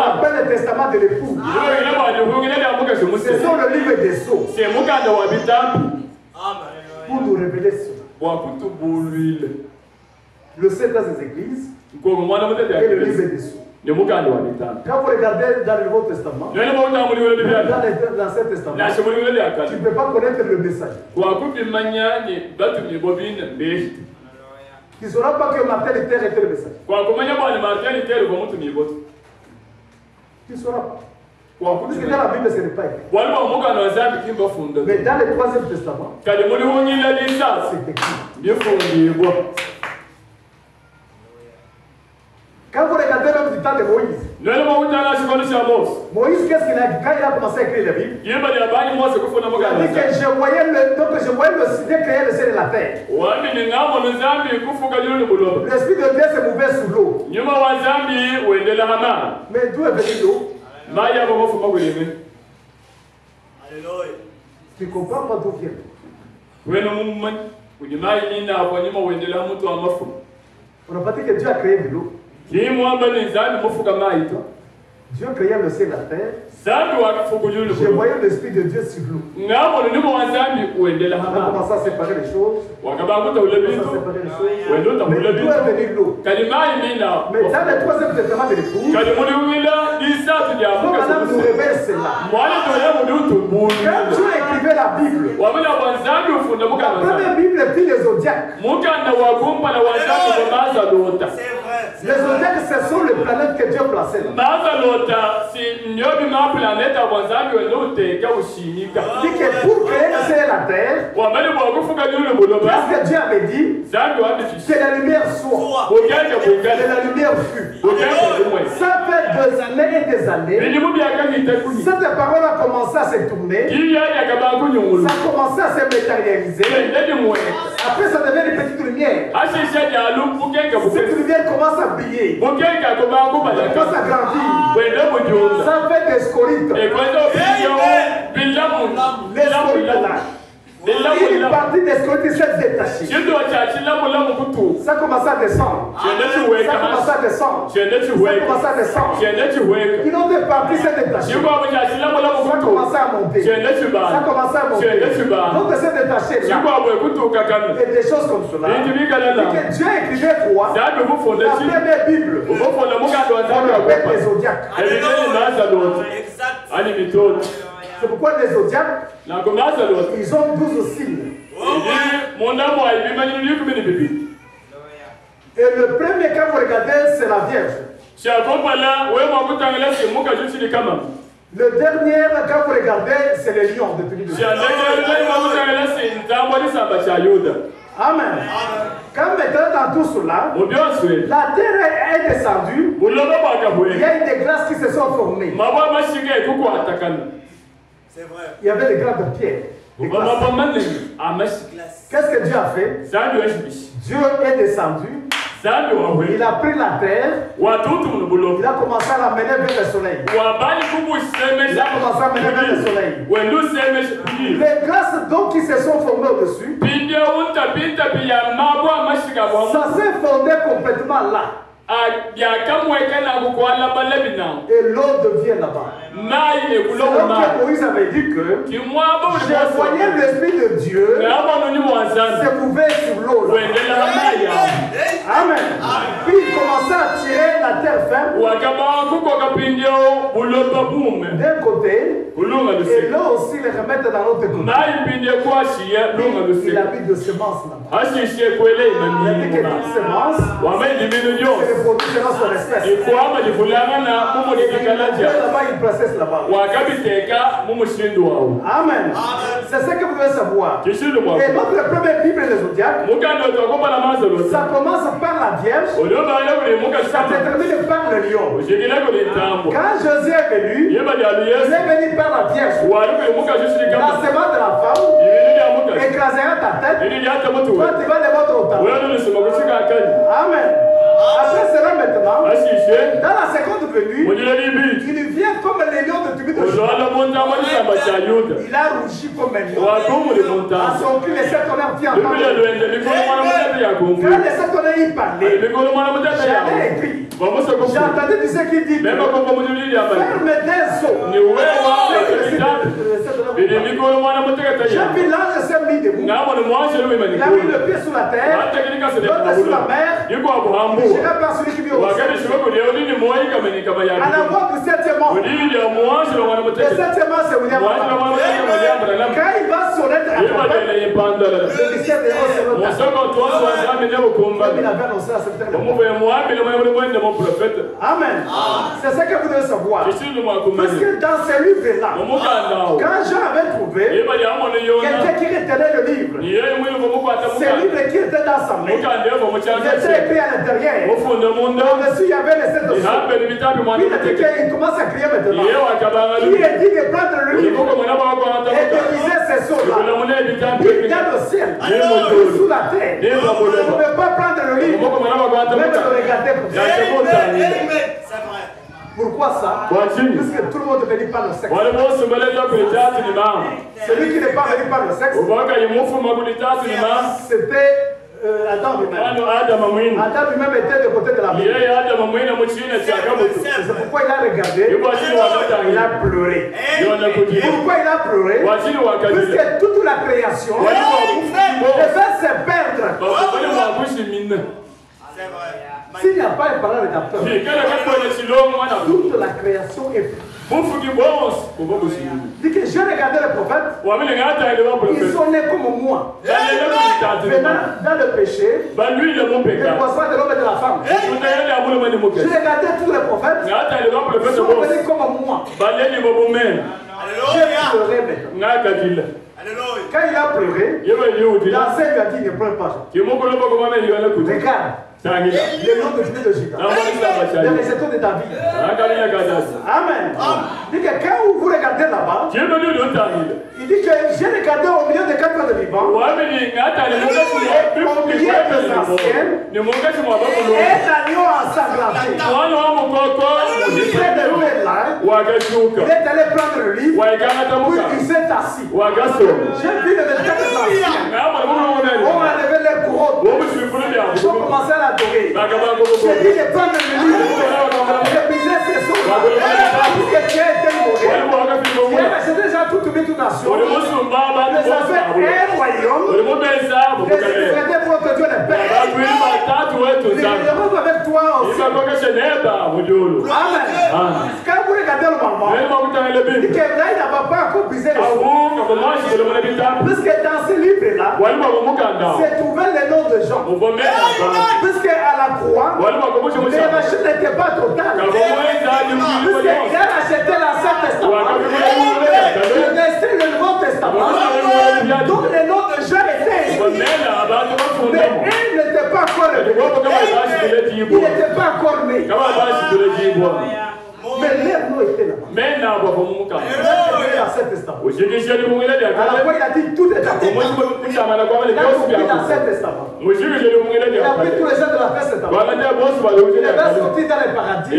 appelle le testament de l'époux. C'est sur le livre des Sceaux, pour nous révéler cela. Le secret des églises et le livre des Sceaux. Quand vous regardez dans le Nouveau Testament, dans l'Ancien Testament, tu ne peux pas connaître le message. Tu ne sauras pas que Martin Luther était le message. Tu ne sauras pas. Parce que dans la Bible, ce n'est pas écrit. Mais dans le Troisième Testament, c'est écrit. Quand vous regardez même du temps de Moïse, Moïse, qu'est-ce qu'il a dit quand il a commencé à écrire la Bible? Il a dit que je voyais le ciel créer le ciel et la terre. L'Esprit de Dieu se mouvait sous l'eau. Mais d'où est venue l'eau? Tu ne comprends pas d'où vient l'eau. On n'a pas dit que Dieu a créé de l'eau. Dieu créa le ciel et la terre. Je voyais l'Esprit de Dieu sur l'eau. On a commencé à séparer les choses. Mais d'où est venue l'eau? Mais dans le Troisième Testament de l'époux, Madame nous révèle cela. Quand Dieu écrivait la Bible, la première Bible est prise des zodiaques. Les zodiaques, ce sont les planètes que Dieu a placées là. Dit que pour créer le ciel et la terre, qu'est-ce que Dieu avait dit? Que la lumière soit. Que la lumière fut. Ça fait des années et des années. Cette parole a commencé à se tourner. Ça a commencé à se matérialiser. Après, ça devient des petites lumières. Cette lumière commence à briller. Ça commence à grandir. Ça fait des scorites. Les scorites là. Une partie des scorites s'est détachée. Ça commence à descendre. Ça commence à descendre. Ça commence à descendre. Une autre partie s'est détachée. Ça commence à monter. Ça commence à monter. L'autre s'est détaché là. Et des choses comme cela. Et que Dieu écrivait quoi? La première Bible. On appelle les zodiaques. C'est pourquoi les zodiaques, ils ont 12 signes. Et le premier, quand vous regardez, c'est la Vierge. Le dernier, quand vous regardez, c'est le lion depuis le Amen. Quand maintenant dans tout cela, la terre est descendue, il y a eu des glaces qui se sont formées. C'est vrai. Il y avait des grains de pierre. Qu'est-ce que Dieu a fait? Dieu est descendu. Il a pris la terre. Il a commencé à l'amener vers le soleil. Il a commencé à l'amener vers le soleil. Les glaces d'eau qui se sont formées au-dessus, ça s'est formé complètement là. Et l'eau devient là-bas. C'est là que Moïse avait dit que je voyais l'Esprit de Dieu se mouver sur l'eau. Amen. Puis il commençait à tirer la terre ferme d'un côté et l'eau aussi les remettre dans l'autre côté. Il a mis de semences là-bas. Il a dit que toute semence, c'est le produit de notre espèce. Là-bas, il plaçait là-bas. Amen. C'est ce que vous devez savoir. Et notre première Bible des zodiaques, ça commence par la Vierge, ça se termine par le lion. Quand Jésus est venu, il est venu par la Vierge. La semence de la femme écrasera ta tête. Toi, tu vas les mettre au temps. Amen. Après cela maintenant, dans la seconde venue, il vient comme les lion de tribu de Juda. Il a rougi comme un lion. À son cri, les sept tonnerres viennent entendre. Quand les sept tonnerres y parlaient, j'avais écrit. J'entendais du ce qu'il dit. Ferme des eaux. J'ai vu l'ange s'est mis debout. Il a mis le pied sur la terre, l'autre sur la mer. Je n'irai pas celui qui vit au ciel. À la voix du septième ange. Le septième ange, c'est William Branham. Quand il va sonner à la trompette, le mystère des anges se retrouve. Il avait annoncé à cette terre. Amen. C'est ce que vous devez savoir. Parce que dans ces livres-là, quand Jean avait trouvé quelqu'un qui retenait le livre, ces livres qui étaient dans sa main, ils étaient écrits à l'intérieur. Au-dessus, il y avait les sept de sang. Puis il commence à crier maintenant. Il est dit de prendre le livre et de liser ces sceaux-là. Il dans le ciel, sous la terre. On ne peut pas prendre le livre, même de le regarder comme ça. Pourquoi ça? Parce que tout le monde ne vient par le sexe. Celui qui n'est pas venu par le sexe, c'était Adam lui-même. Adam lui-même était de côté de la Bible. C'est pourquoi il a regardé, il a pleuré. Pourquoi il a pleuré? Parce que toute la création devait se perdre. S'il n'y a pas un parent rédacteur, toute la création est perdue. Dit que j'ai regardé les prophètes, ils sont nés comme moi, venant dans le péché, le croissant de l'homme et de la femme. J'ai regardé tous les prophètes, ils sont venus comme moi. J'ai pleuré maintenant. Quand il a pleuré, l'ancien lui a dit ne pleure pas. Regarde. Le nom de Dieu de Juda. Le récepteur de David. Amen. Il dit que quand vous regardez là-bas, il dit que j'ai regardé au milieu des quatre de vivants, au milieu des anciens, et l'agneau ensanglanté. Il est allé prendre le livre, puis il s'est assis. J'ai vu les 24 anciens. On a levé les couronnes. Ils ont commencé à l'adorer. J'ai dit de prendre le livre, de briser ses sceaux. Parce que Dieu était mauvais. C'était déjà toute nation. Les affaires un royaume. Les secrétaires pour notre Dieu le Père. Les héros avec toi aussi. Amen. Quand vous regardez le moment, il dit que là, il n'a pas encore brisé les sceaux. Parce que dans ce livre-là, c'est trouvé le nom de Jean. Parce qu'à la croix, les rachats n'étaient pas totales. Parce qu'il a racheté l'Ancien Testament. Il restait le Nouveau Testament. Donc le nom de Jean était écrit. Mais il n'était pas encore né. Il n'était pas encore né. Mais leur nom était là-bas. Il a l'Ancien Testament. À la fois, il a dit tout est accompli. Il a accompli l'Ancien Testament. Il a pris tous les gens de la Terre Testament. Il est sorti dans le paradis. Il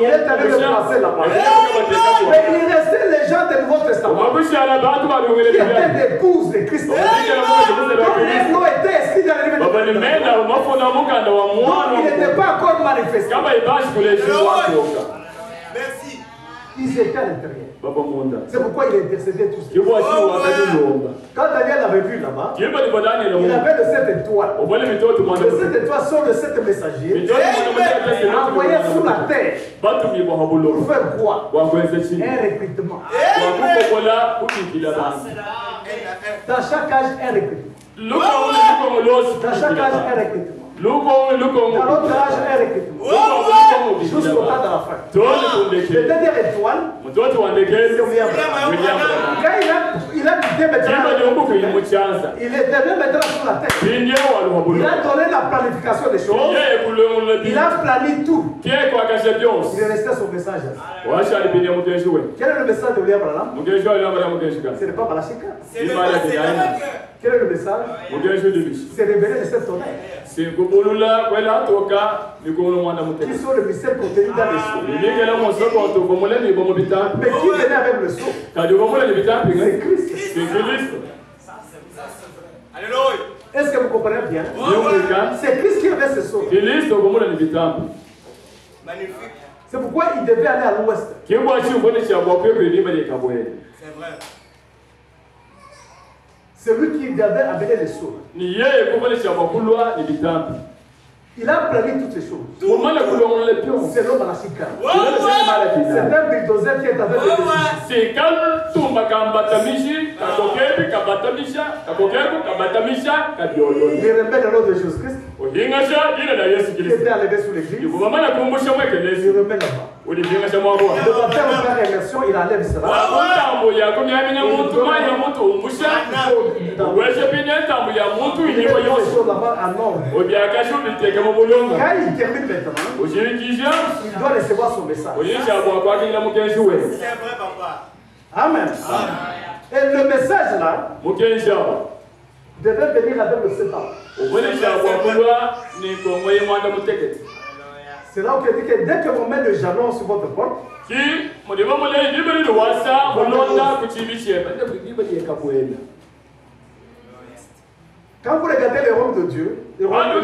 est allé le placer là-bas. Mais il restait les gens du Nouveau Testament qui étaient des épouses de Christ. Donc les noms étaient inscrits dans le livre. Donc il n'était pas encore manifesté. Merci. Ils étaient à l'intérieur. C'est pourquoi il intercédait tout ça. Quand Daniel avait vu là-bas, il avait de cette étoile. De cette étoile sont de sept messagers envoyés sous la terre pour faire quoi? Un recrutement. Dans chaque âge, un recrutement. Dans chaque âge, un recrutement. Dans l'autre âge, un recrutement. Jusqu'au temps de la fin. La dernière étoile, c'est William. Quand il a vient maintenant. Il est devenu maintenant sur la tête. Il a donné la planification des choses. Il a planifié tout. Il est resté son message. Quel est le message de William Branham? Ce n'est pas Balashika. Quel est le message? C'est révélé de cet tonnerre. Qui sont les mystères contenus dans les sceaux. Mais qui venait avec le sceau? C'est Christ. Alléluia. Est-ce que vous comprenez bien? C'est Christ qui avait ce sceau. Magnifique. C'est pourquoi il devait aller à l'ouest. C'est vrai. C'est lui qui devait amener les sceaux. Il a planifié toutes ces choses. C'est l'homme à la chicane. C'est un bulldozer qui est avec les remet dans l'ordre de Jésus-Christ. Qui était arrivé sous l'église. Il remet là-bas. Le baptême par immersion, il enlève cela. Il met les choses là-bas en ordre. Quand il termine maintenant, il doit recevoir son message. C'est vrai, papa. Amen. Et le message là devait venir avec le 7 ans. C'est là où il dit que dès que vous mettez le jalon sur votre porte, quand vous regardez le royaume de Dieu, le royaume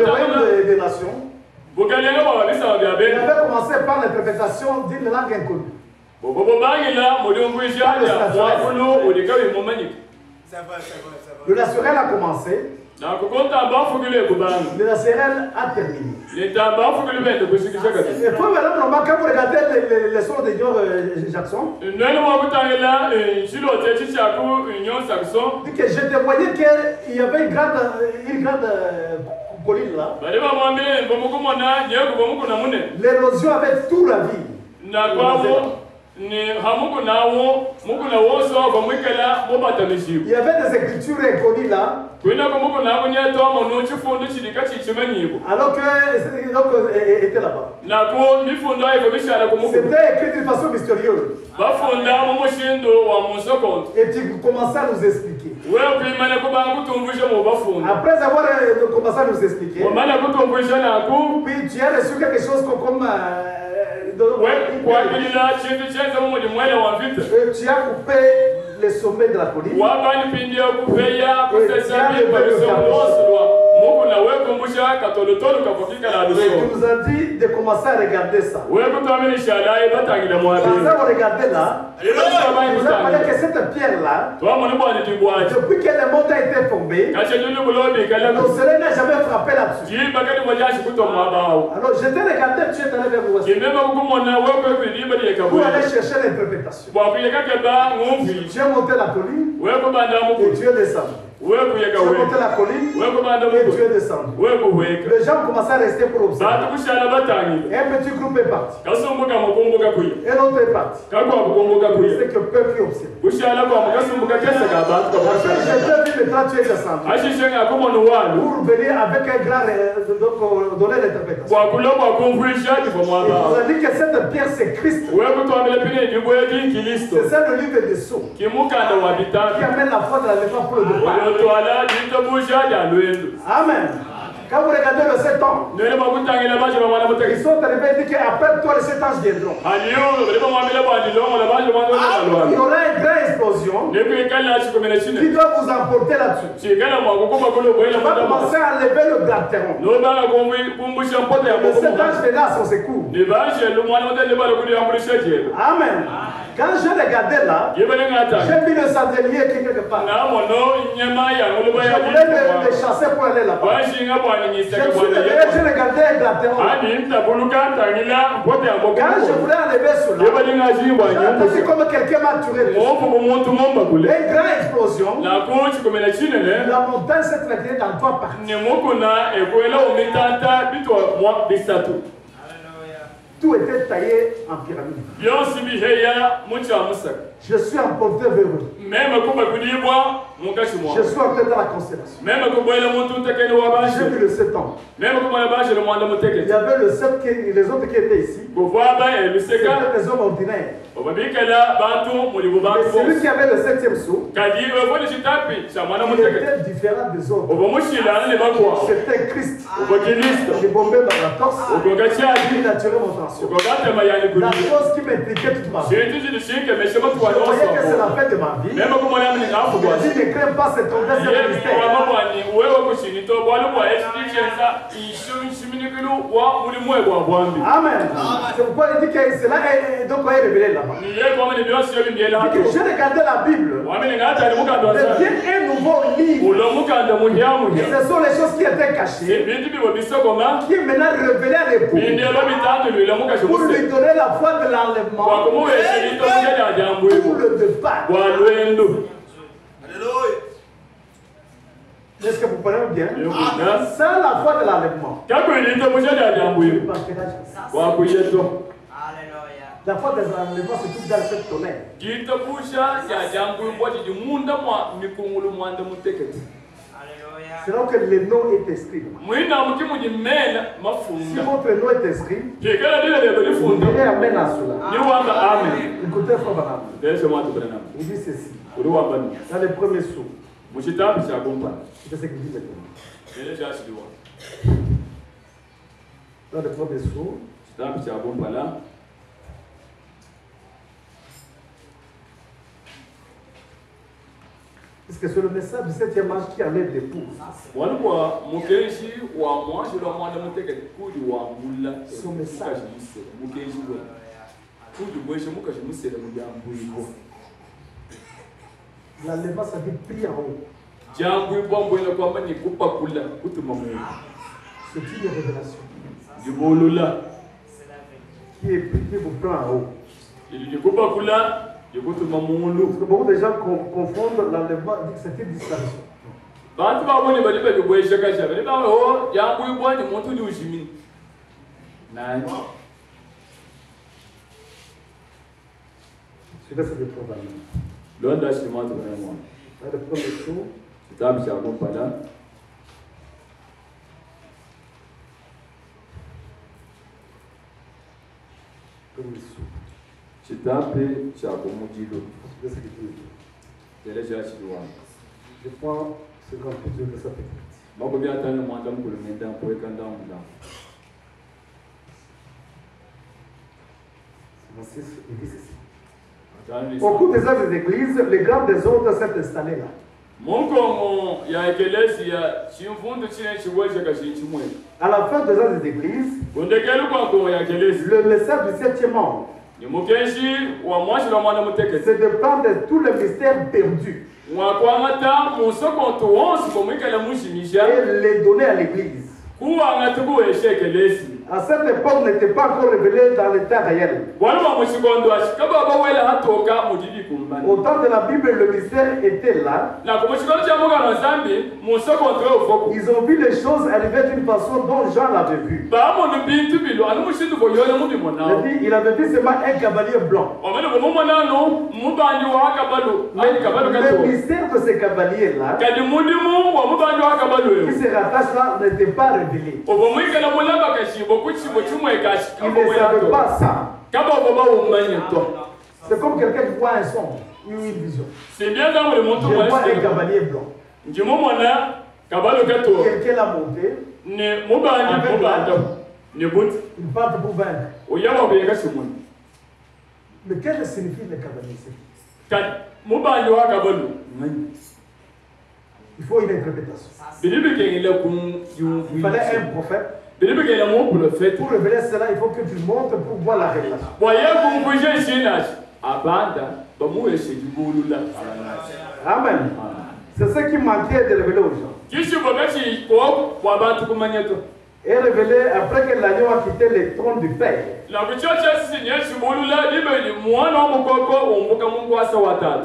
des nations, il avait commencé par l'interprétation d'une langue inconnue. Le naturel a commencé. Le naturel a terminé. Et puis maintenant, quand vous regardez les sons de Dior Jackson, dit que je te voyais qu'il y avait une grande colline là. L'érosion avait tout la vie. Il y avait des écritures inconnues là. Alors que était là-bas. C'était écrit d'une façon mystérieuse. Et tu commençais à nous expliquer. Après avoir commencé à nous expliquer, puis tu as reçu quelque chose comme tu as coupé les sommets de la colline. Tu nous as dit de commencer à regarder ça. Quand vous regardez là, vous avez que cette pierre-là, depuis que le monde a été tombé, le soleil n'a jamais frappé là-dessus. Alors je t'ai regardé, tu es allé vers l'ouest pour aller chercher l'interprétation. Tu as monté la colline et tu es descendu. Tu as monté la colline et tu es descendu. Les gens commencent à rester pour observer. Un petit groupe est parti. Et l'autre est parti. C'est que le peuple observe. Je t'ai vu maintenant tu es descendu. Pour venir avec un grand donner l'interprétation. Il nous a dit que cette pierre c'est Christ. C'est ça le livre des sceaux. Qui amène la foi de la levée pour le départ. Amen. Quand vous regardez le 7 ans, ils sont arrivés et disent qu'après toi les 7 ans viendront. Il y aura une grande explosion qui doit vous emporter là-dessus. On va commencer à lever le gratteron. Le 7 ans viendra à son secours. Amen. Quand je regardais là, j'ai vu le chandelier qui quelque part. Je voulais les chasser pour aller là-bas. Je regardais un gratteron. Quand je voulais enlever cela, j'ai entendu comme quelqu'un m'a tué. Une grande explosion. La montagne s'est traitée dans 3 parties. Tout était taillé en pyramide. Je suis un porteur vers eux. Je suis entré dans la constellation. J'ai vu le 7 ans. Il y avait le 7 les autres qui étaient ici. C'était des hommes ordinaires. Mais celui qui avait le 7e sceau, il était différent des autres. C'était Christ. J'ai bombé dans la torse. Il a attiré mon attention. La chose qui m'impliquait toute ma vie. Je voyais que c'est la fin de ma vie. Il a dit ne crains pas cette audace et le mystère. Amen. C'est pourquoi il dit que cela est donc révélé là-bas. Je regardais la Bible. Devient un nouveau livre. Et ce sont les choses qui étaient cachées, qui est maintenant révélées à l'époux, pour lui donner la foi de l'enlèvement, pour le départ. Est-ce que vous comprenez bien? Sans la foi de l'enlèvement, la foi de l'enlèvement se trouve dans cette tonnerre. C'est là que le nom est inscrit. Si votre nom est inscrit, vous direz Amen à cela. Écoutez, frère Branham. Il dit ceci. Dans les premiers sous. C'est ce qu'il dit maintenant. Dans les premiers sous. Parce que c'est le message du 7e âge qui enlève l'époux. Son message. L'enlèvement, ça dit prier en haut. C'est une révélation. Qui vous prend en haut. Parce que beaucoup de gens confondent l'enlèvement avec cette disparition. C'est là que c'est le problème. Le premier tour. Chitape cha kumujilo. Je prends ce grand peu de sa petite. Au cours des ans des églises, les grands désordres s'est installé là. À la fin des ans des églises, le message du 7e ange, c'est de prendre tous les mystères perdus et les donner à l'église. À cette époque, n'était pas encore révélé dans l'état réel. Au temps de la Bible, le mystère était là. Ils ont vu les choses arriver d'une façon dont Jean l'avait vu. Il avait vu seulement un cavalier blanc. Mais le mystère de ce cavalier-là, qui se rattache là, n'était pas révélé. Il ne savait pas ça. C'est comme quelqu'un qui voit un son, une vision. Je vois un cavalier blanc. Quelqu'un l'a monté. Il part pour vaincre. Mais qu'est-ce que signifie le cavalier? Il faut une interprétation. Il fallait un prophète. Pour révéler cela, il faut que tu montes pour voir la révélation. Amen. C'est ce qui manquait de révéler aux gens. est révélé après que l'agneau a quitté le trône du Père.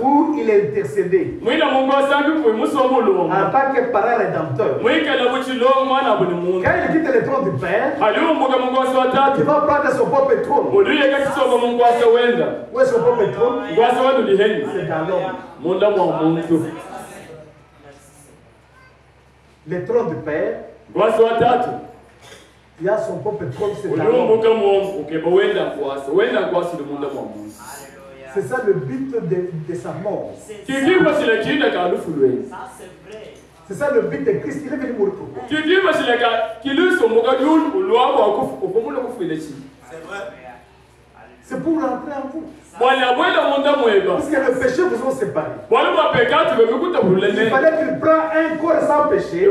Où il est intercédé en tant que parent rédempteur. Quand il quitte le trône du Père, il va prendre son propre trône. Où est son propre trône? C'est dans l'homme. Le trône du Père, il y a son propre trône, c'est dans l'homme. C'est ça le but de sa mort. C'est ça le but de Christ. Il est venu mourir pour toi. C'est vrai. C'est pour rentrer en vous. Parce que le péché vous ont séparés. Il fallait qu'il prenne un corps sans péché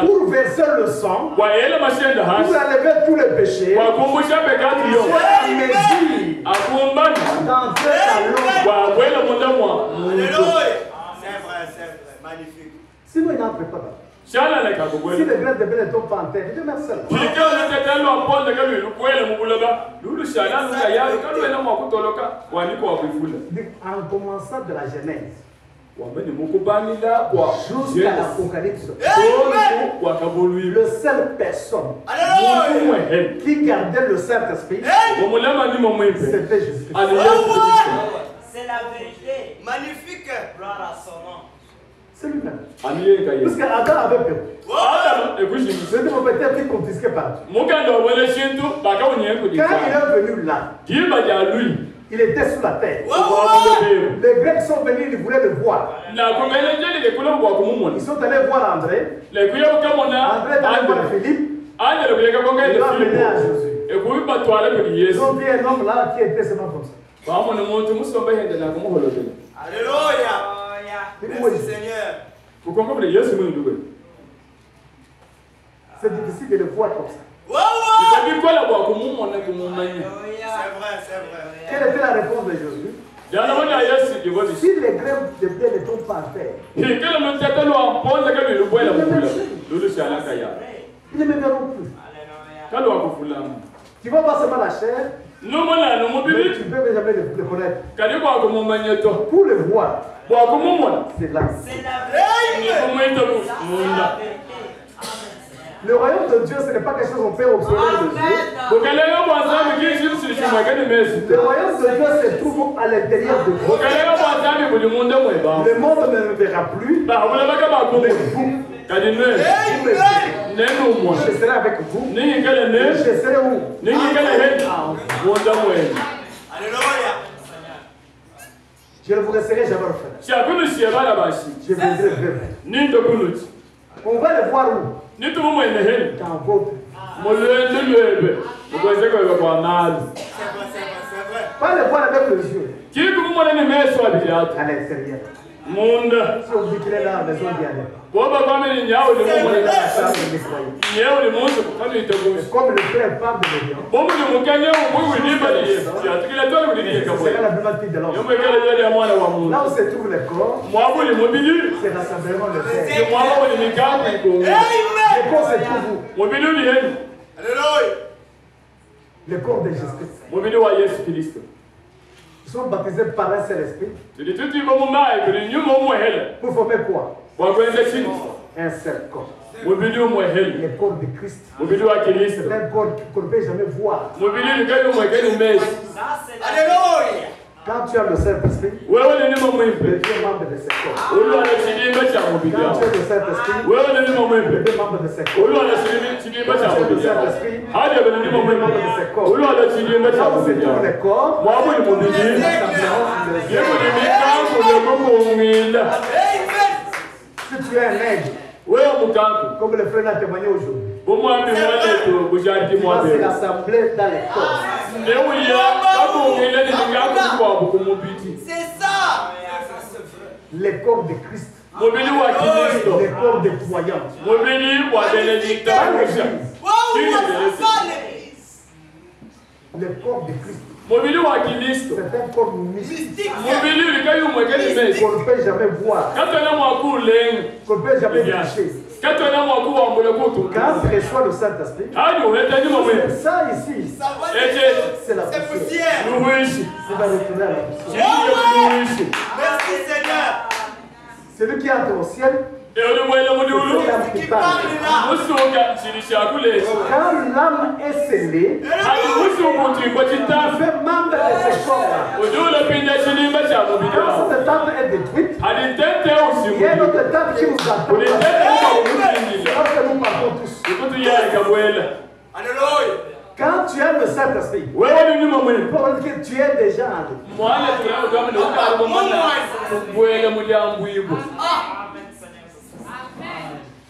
pour verser le sang, pour enlever tous les péchés, pour faire une mesure d'entrer dans l'homme. Alléluia. C'est vrai, magnifique. Sinon, il n'entre pas. Si les graines de blé ne tombent pas en terre, Dieu merci. En commençant de la Genèse jusqu'à l'Apocalypse, le seul personne qui gardait le Saint-Esprit, c'était Jésus-Christ. C'est la vérité. Magnifique. Gloire à son nom. C'est lui-même. Parce qu'Adam avait peur. Je ne peux peut-être être confisqué par Dieu. Quand il est venu là, il était sous la terre. Les Grecs sont venus, ils voulaient le voir. Ils sont allés voir André. André est allé voir Philippe. Il va amener à Jésus. Ils ont dit un homme là qui était seulement comme ça. Alléluia. Merci Seigneur. Vous comprenez? C'est difficile de le voir comme ça. C'est vrai. Quelle était la réponse de Jésus? Si les graines de blé ne tombent pas en terre, ils ne me verront plus. Tu vas pas seulement la chair, mais tu peux jamais le connaître. Pour le voir, c'est là. Le royaume de Dieu, ce n'est pas quelque chose qu'on peut observer de Dieu. Le royaume de Dieu se trouve à l'intérieur de vous. Le monde ne me verra plus. Mais vous, je serai avec vous. Je serai où? Alléluia. Je ne vous laisserai jamais refaire. Je viendrai vraiment. On va le voir où? Dans votre. Pas le voir avec les yeux. À l'extérieur. Si on dit qu'il est là, à la maison d'y aller. Comme le frère parle de l'Orient, c'est la primatique de l'homme. Là où se trouve le corps, c'est l'assemblement de frères. Le corps se trouve où? Le corps de Jésus-Christ. Ils sont baptisés par un seul esprit. Pour former quoi? Un seul corps. Le corps de Christ. C'est un corps qu'on ne peut jamais voir. Alléluia. Quand tu as le Saint-Esprit, tu es membre de ce corps. Quand tu as le Saint-Esprit, tu es membre de ce corps. Quand tu as le Saint-Esprit, tu es membre de ce corps. Quand vous êtes dans le corps, si tu es un aigle, comme le frère l'a témoigné aujourd'hui, c'est l'assemblée dans les corps. C'est ça. Les corps de Christ. Les corps des croyants. Le corps de Christ. C'est un corps mystique. Qu'on ne peut jamais voir. Qu'on ne peut jamais toucher. Quand tu reçois le Saint-Esprit, ça ici, c'est la poussière. C'est va retourner à la poussière. Merci Seigneur. Celui qui entre au ciel, Qui parle là. quand l'âme est scellée, il fait membre de ce corps. Quand cette table est détruite, il y a une autre table qui nous attend. Parce que nous partons tous. Alléluia. Quand tu as le Saint-Esprit, il faut dire que tu es déjà en lui.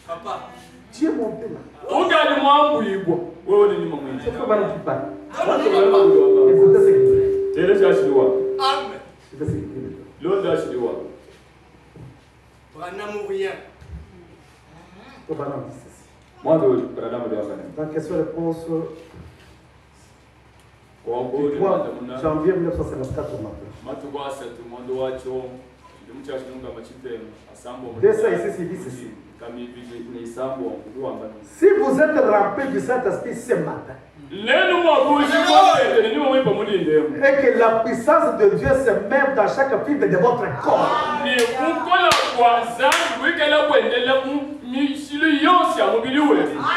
Papa. Tu es monté là. Amen. C'est pas mal qui parle. Écoutez ce qu'il dit. Écoutez ce qu'il dit. Branham dit ceci. Dans question-réponse, 3 janvier 1954 au matin. Dès ça ici, c'est dit ceci. Si vous êtes remplis du Saint-Esprit ce matin, et que la puissance de Dieu se met dans chaque fibre de votre corps,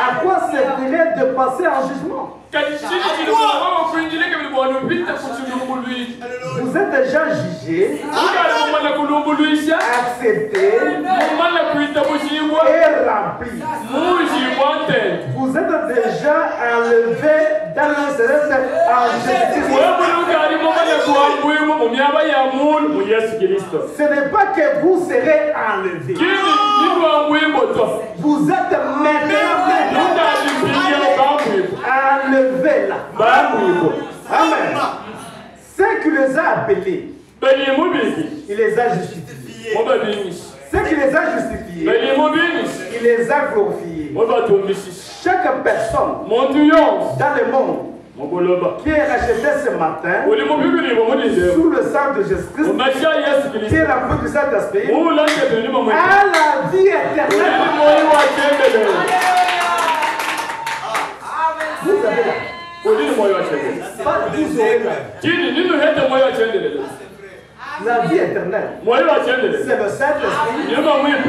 à quoi servirait de passer en jugement? Vous êtes déjà jugé, accepté et rempli. Vous êtes déjà enlevé dans le céleste en Jésus-Christ. Ce n'est pas que vous serez enlevé. Vous êtes maintenant enlevé là. Amen. Ceux qui les a appelés, il les a justifiés. Ceux qui les a justifiés, il les a glorifiés. Chaque personne dans le monde qui est rachetée ce matin sous le sang de Jésus-Christ, qui est rempli du Saint-Esprit, a la vie éternelle. Vous avez là. Pas vous aurez là. La vie éternelle, c'est le Saint-Esprit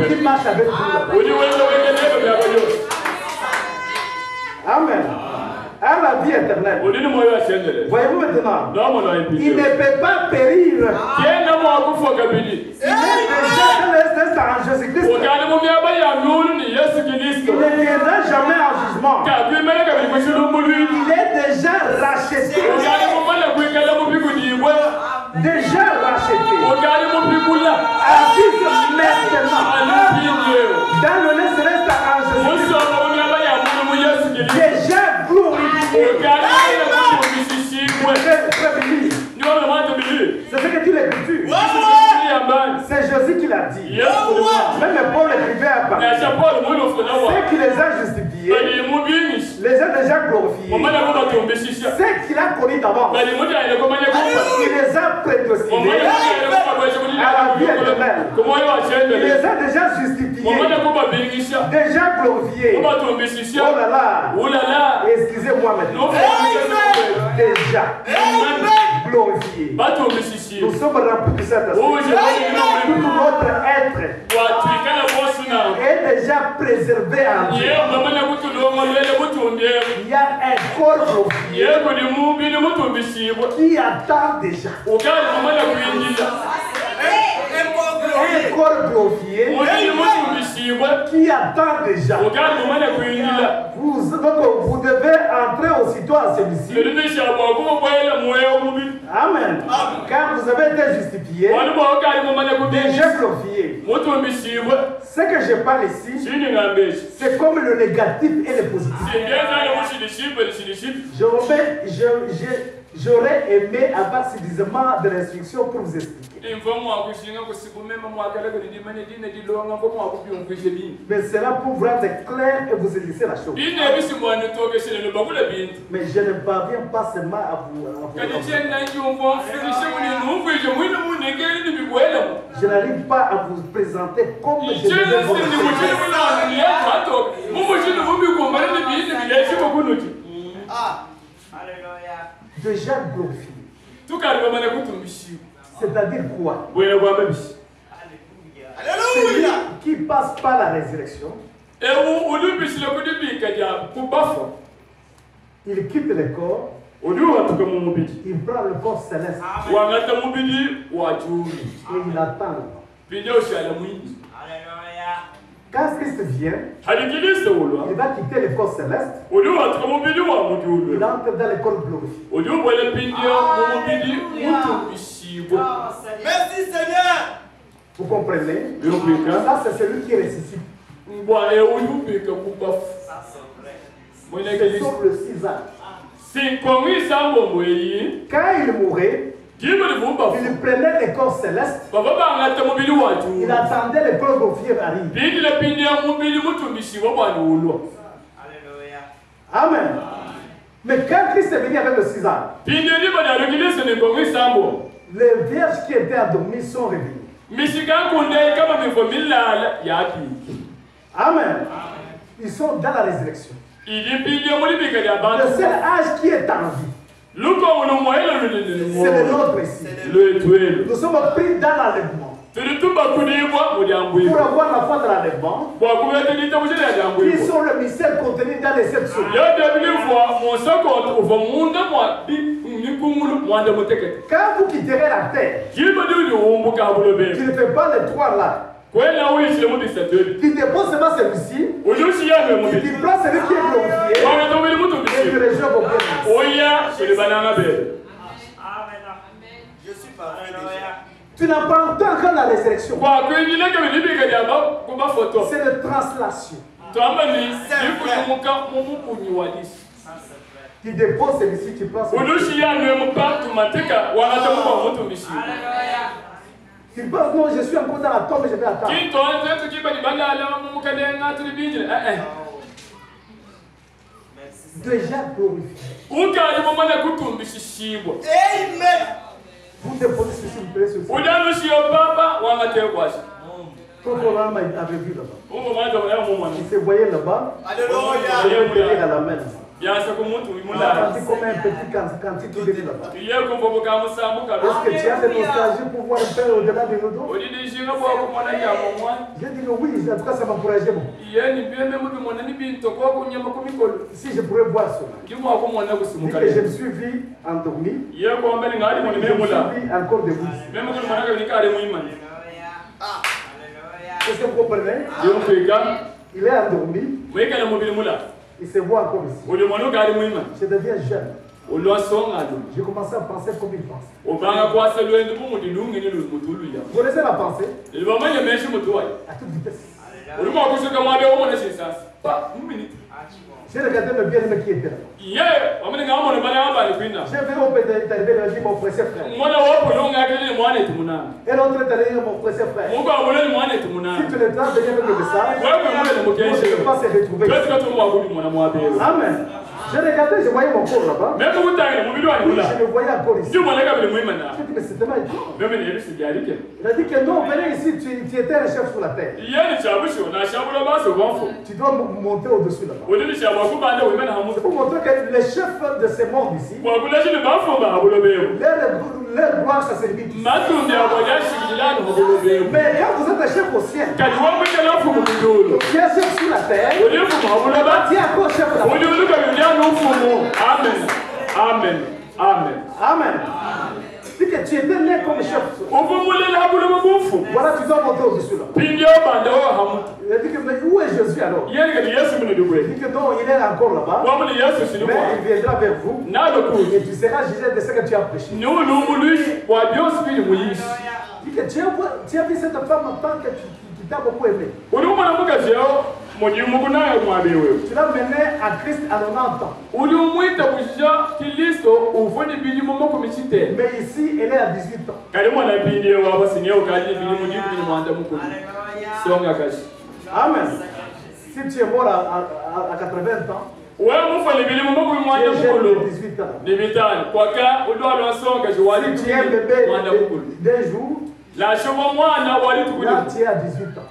qui marche avec vous. Amen. À la vie éternelle. Voyez-vous maintenant, il ne peut pas périr. Il est déjà dans l'espace en Jésus-Christ. Il ne viendra jamais en jugement. Il est déjà racheté. Déjà racheté. Assis maintenant dans le céleste en Jésus-Christ. Déjà glorifié. C'est ce que dit l'Écriture. C'est Jésus qui l'a dit. Même Paul écrivait à Paris. Ceux qui les a justifiés, les a déjà glorifiés. Ceux qu'il a connus d'avant, il les a prédestinés à la vie éternelle. Il les a déjà justifiés, déjà glorifiés. Oh là là, excusez-moi maintenant. Déjà glorifiés. Nous sommes remplis de Saint-Esprit. Tout notre être est déjà préservé en Dieu. Il y a un corps glorifié qui attend déjà. Un corps glorifié qui attend déjà. Vous devez entrer aussitôt à celui-ci. Amen. Car vous avez été justifié, déjà glorifié. Ce que je parle ici, c'est comme le négatif et le positif. J'aurais aimé avoir suffisamment de restrictions pour vous expliquer. Mais c'est là pour vous rendre clair et vous élisser la chose. Mais je ne parviens pas seulement à vous. Je n'arrive pas à vous présenter comme je devais vous présenter. Déjà glorifié. C'est-à-dire quoi? Celui qui passe par la résurrection, il quitte le corps, il prend le corps céleste et il attend. Quand Christ vient, il va quitter le corps céleste, il entre dans le corps glorifié. Merci Seigneur. Vous comprenez? Ça c'est celui qui ressuscite. C'est sur le 6 ans. Quand il mourait, il prenait le corps céleste, il attendait le corps glorifié arrive. Amen. Mais quand Christ est venu avec le 6 ans, les vierges qui étaient endormies sont réveillées. Amen. Ils sont dans la résurrection. Le seul âge qui est en vie, c'est le nôtre ici. Nous sommes pris dans l'enlèvement. Pour avoir la foi de l'enlèvement, qui sont le mystère contenu dans les 7 sceaux. Quand vous quitterez la terre, tu ne fais pas les 3 là. Tu déposes seulement celui-ci, tu prends celui qui est glorifié, et tu rejoins vos pieds. Je suis parfait. Tu n'apprends pas encore la résurrection. C'est de translation. Tu déposes celui-ci, tu prends celui-ci. Tu penses, non, je suis encore dans la tombe et je vais attendre. Déjà glorifié. Amen. Vous déposez ceci, vous plaît, ceci. Quand on avait vu là-bas, il se voyait là-bas, il était à la main. Il a senti comme un petit quantique qui venait là-bas. Est-ce que tu as des nostalgies pour voir un père au-delà de nos dos? J'ai dit que oui, en tout cas ça m'encourageait beaucoup. Si je pourrais voir cela. Dit que je me suis vu endormi, je me suis vu encore debout. Est-ce que vous comprenez? Il est endormi. Il se voit encore ici. Je deviens jeune. J'ai commencé à penser comme il pense. Vous connaissez la pensée? À toute vitesse. J'ai regardé le bien-aimé qui était là. J'ai vu mon père d'arriver et dit mon précieux frère. Et l'autre est allé mon précieux frère. Si tu le traces de avec le message, on ne peut pas se retrouver. Amen. J'ai regardé, je voyais mon corps là-bas. Oui, je le voyais encore ici. J'ai dit, mais c'était mal. Il a dit que non, venez ici, tu étais un chef sur la terre. Tu dois monter au-dessus là-bas. C'est pour montrer que les chefs de ce monde ici, leur gloire, ça se limite. Mais quand vous êtes un chef au ciel, tu es chef sur la terre, tu es encore chef là-bas. Amen. Amen. Amen. Amen. C'est que tu étais né comme chef. Voilà, tu dois monter au-dessus là. Il a dit que, mais où est Jésus alors? Il dit que non, il est encore là-bas. Mais il viendra vers vous. Et tu seras jugé de ce que tu as prêché. Il dit que tu as vu cette femme en tant que tu t'as beaucoup aimé. Tu l'as mené à Christ à 90 ans. Mais ici, elle est à 18 ans. Amen. Si tu es mort à 80 ans, tu es jeune de 18 ans. Si tu es bébé d'un jour, là tu es à 18 ans.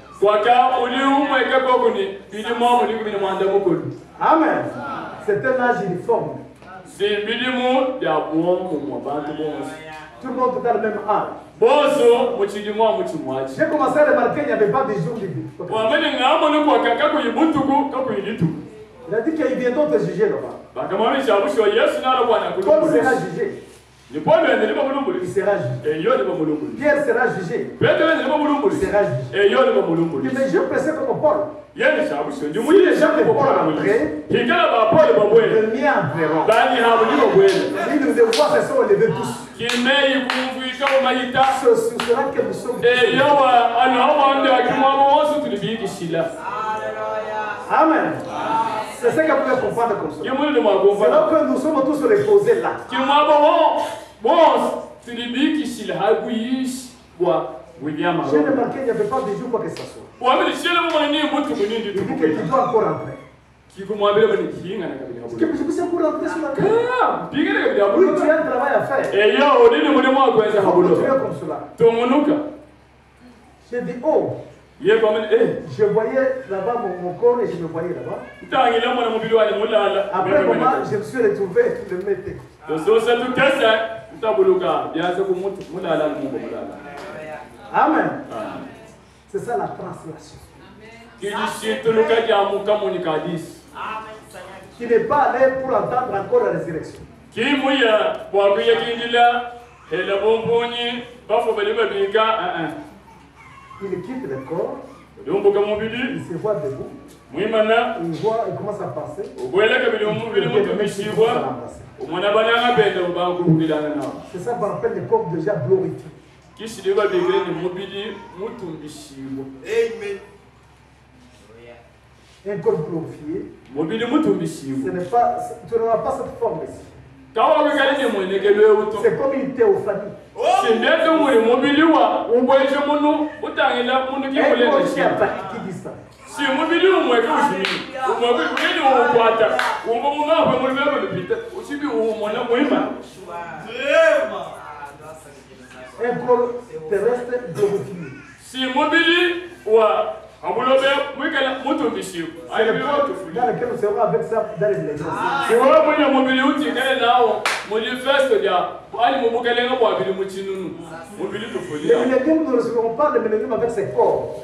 Amen. C'est un âge uniforme. Tout le monde est à le même âge. J'ai commencé à remarquer qu'il n'y avait pas de jour de vie. Il a dit qu'il viendront te juger là-bas. Paul sera jugé. Il sera jugé. Pierre sera jugé. Il sera jugé. Mais je pressais comme Paul. Si les gens de Paul entraient, les miens entreront. Si nous devoirs se sont élevés tous, ce sera que nous sommes. Amen. C'est ce que vous pouvez comprendre comme ça. C'est là que nous sommes tous reposés là. Je n'ai remarqué qu'il n'y avait pas de jour pour que ça soit. Il dit que tu dois encore rentrer. Je peux encore rentrer sur la terre. Oui, tu as un travail à faire. Continuez comme cela. J'ai dit, oh. Je voyais là-bas mon corps et je me voyais là-bas. Après un moment, je me suis retrouvé le mettre. Amen. C'est ça la translation. Qui n'est pas allé pour entendre encore la résurrection. Il quitte le corps, il se voit debout, il commence à passer, c'est ça qu'on appelle le corps déjà glorifié. Un corps glorifié, tu n'auras pas cette forme ici. C'est comme une théophanie. Qui dit ça? Un corps terrestre glorifié. C'est le corps dans lequel nous serons avec ça dans les églises. Les milléniums ne recevront pas le millénium avec ses corps.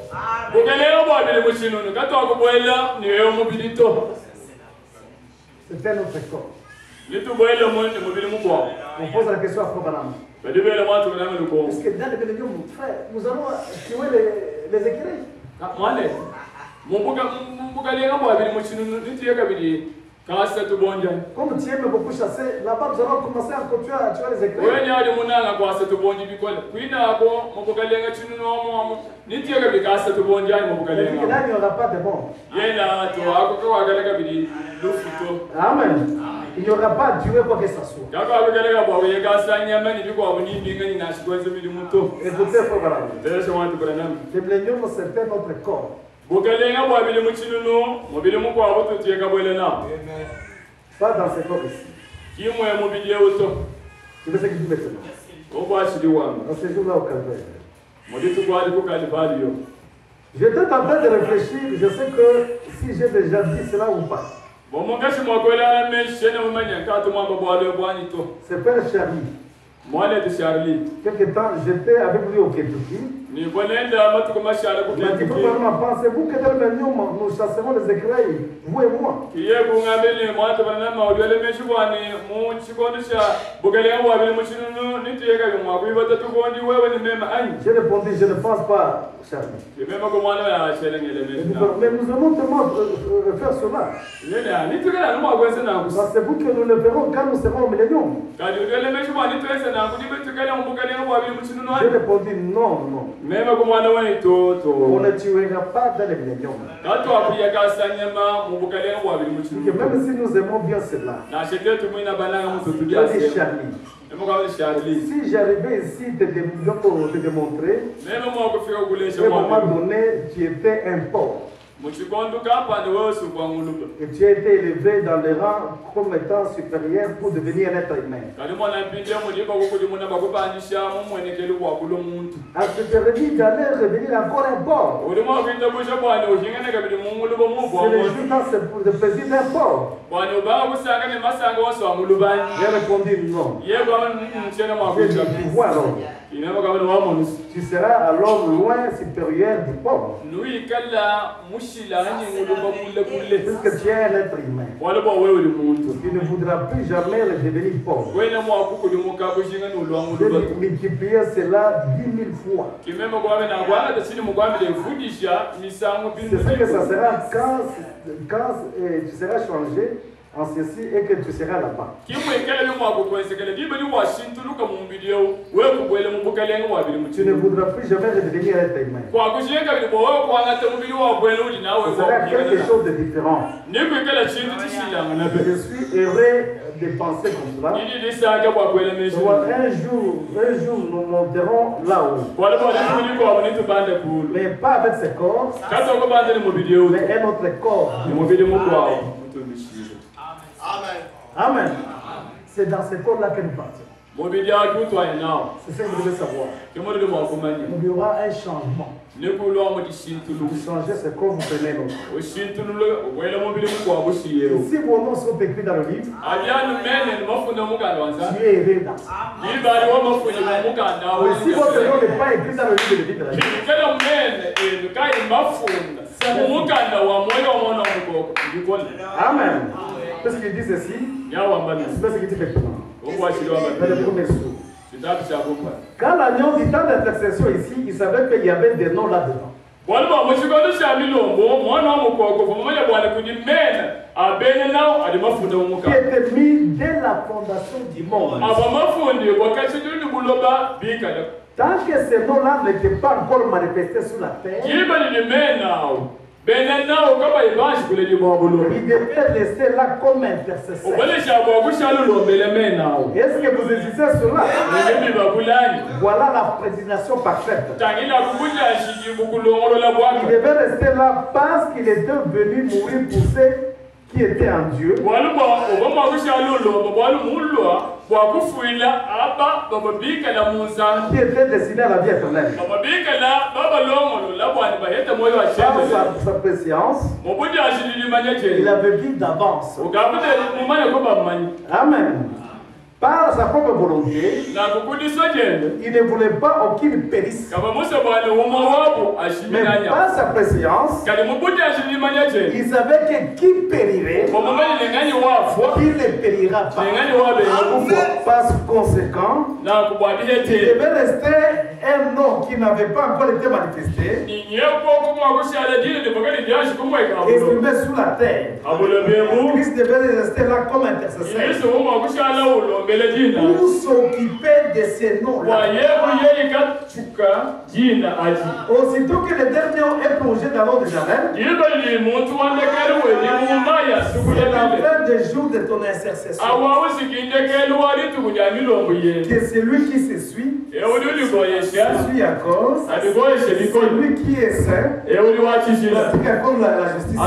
C'est un autre corps. On pose la question à Probanam. Parce que dans le millénium, frère, nous allons tuer les écureuils. Comme tu aimes beaucoup chasser, là-bas nous allons commencer à tuer les écureuils. Là, il n'y aura pas de bombes. Amen. Il n'y aura pas de Dieu pour que ça soit. Écoutez, le millénium, c'est notre corps. Pas dans ce corps ici. Tu veux ce que je dis maintenant? Dans ce jour-là au Calvaire. J'étais en train de réfléchir, je sais que si j'ai déjà dit cela ou pas. C'est Père Charlie. Quelque temps, j'étais avec lui au Kentucky. Il m'a dit, pensez-vous que dans le millénium, nous chasserons les écureuils, vous et moi? Je répondu, je ne pense pas, Charlie. Mais nous allons tellement faire cela. Pensez-vous que nous le verrons quand nous serons au millénium? Je répondu, non. On ne tuera pas dans les milléniums. Même si nous aimons bien cela, Charlie, si j'arrivais ici pour te démontrer, à un moment donné, tu étais un pauvre. Et tu as été élevé dans les rangs comme étant supérieur pour devenir un être humain. À ce permis d'aller revenir encore un pauvre. C'est le jour dans le plaisir d'un pauvre. J'ai répondu non. Tu seras alors loin supérieur du pauvre. Puisque tu es un être humain. Tu ne voudras plus jamais devenir pauvre. Je vais multiplier cela 10 000 fois. C'est ce que ça sera quand tu seras changé en ceci et que tu seras là-bas. Tu ne voudras plus jamais redevenir être humain. Ce sera quelque chose de différent. Je suis heureux de penser comme cela. Un jour, nous monterons là-haut. Mais pas avec ce corps, mais un autre corps. Amen. C'est dans ce corps-là que nous partons. C'est ça que vous devez savoir. Il y aura un changement. Vous changez ce corps, vous prenez l'autre. Si vos noms sont écrits dans le livre, tu es heureux dans ça. Si votre nom n'est pas écrit dans le livre de la vie, Amen. Parce qu'il dit ceci, c'est ce qu'il dit maintenant. Dans le premier jour. Quand l'agneau dit tant d'intercession ici, il savait qu'il y avait des noms là-dedans. Qui était mis dès la fondation du monde. Tant que ces noms-là n'étaient pas encore manifestés sur la terre, il devait rester là comme intercesseur. Est-ce que vous hésitez sur cela? Voilà la prédestination parfaite. Il devait rester là parce qu'il était venu mourir pour ceux qui étaient en Dieu. Qui était destiné à la vie éternelle. Par sa préscience, il avait vu d'avance. Amen. Par sa propre volonté, il ne voulait pas aucune périsse. Mais par sa préscience, il savait que qui périrait, il ne périra pas. Par conséquent, il devait rester un nom qui n'avait pas encore été manifesté, exprimé sous la terre. Christ devait rester là comme intercesseur pour s'occuper de ces noms-là. Aussitôt que le dernier est plongé dans l'eau de Javel, c'est la fin des jours de ton intercession. Que celui qui se suit, suit à cause, celui qui est saint, pratique à cause de la justice.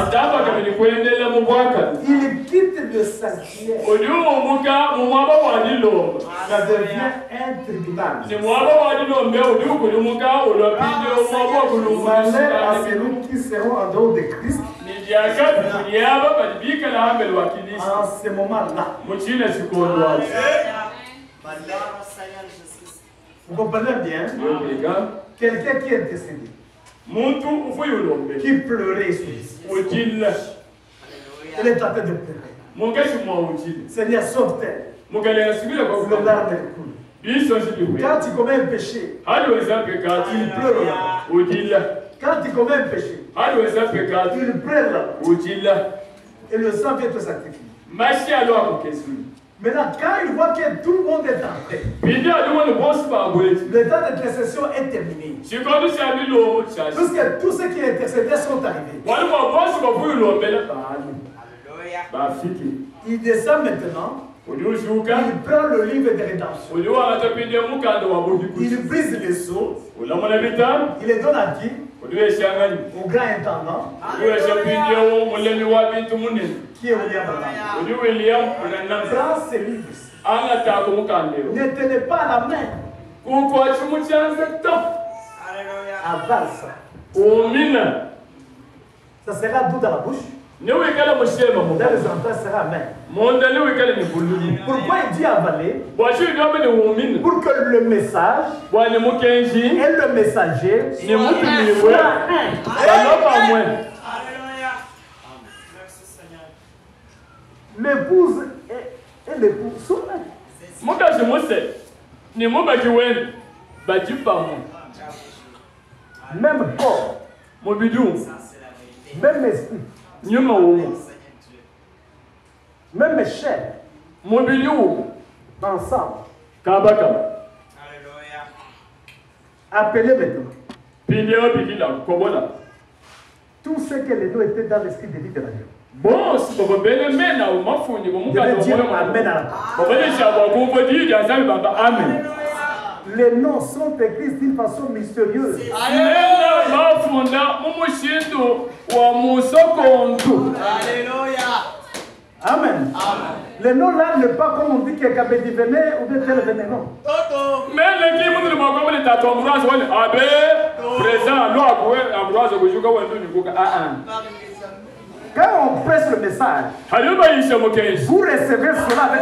Il quitte le sanctuaire. Ça devient un tribunal. Malheur à celui qui seront en dehors de Christ. En ce moment-là. Vous comprenez bien? Quelqu'un qui est décédé, qui pleurait sur lui. Il est en train de pleurer. Seigneur, sauve-t-elle. Le larme coule. Quand tu commets un péché, il pleure. Quand tu commets un péché, il pleure. Et le sang vient te sacrifier. Maintenant, quand il voit que tout le monde est entré, le temps d'intercession est terminé. Puisque tous ceux qui intercédaient sont arrivés. Il descend maintenant. Il prend le livre de rédemption. Il brise les sceaux. Il les donne à qui? Au grand intendant. Qui est William Branham. Prends ces livres. Ne tenez pas à la main. Avale ça. Ça sera doux dans la bouche. Dans les entrées, ça sera amen. Pourquoi il dit avaler? Pour que le message et le messager soient un. L'épouse et l'époux sont un. Même corps, même esprit, même chair, ensemble. Appelez maintenant tout ce que les deux étaient dans l'esprit de vie de la Dieu. Bon, si vous avez amen à la Amen. Les noms sont écrits d'une façon mystérieuse. Amen. Les noms là ne pas comme on dit que Kabedi venait ou bien tel venait, non. Quand on presse le message, vous recevez cela avec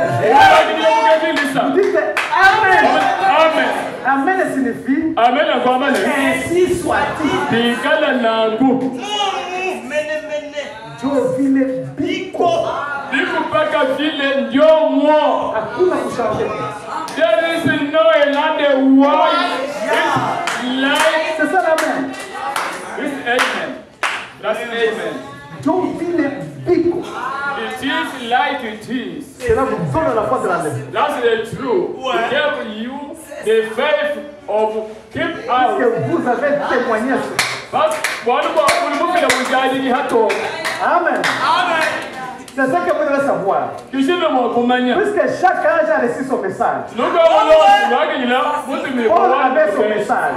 vous dites Amen. Amen. Amen signifie ainsi soit-il. Dieu vile biko. Hakuna kuchanger. There is no another way. C'est ça l'amen. It's amen. That's amen. Dieu vile biko. It is like it is. Cela vous donne la foi de la lèvre. That's the truth. It gives you the faith of keep out. Parce que vous avez témoigné. Amen. Amen. C'est ça que vous devez savoir. Puisque chaque âge a reçu son message. Paul avait son message.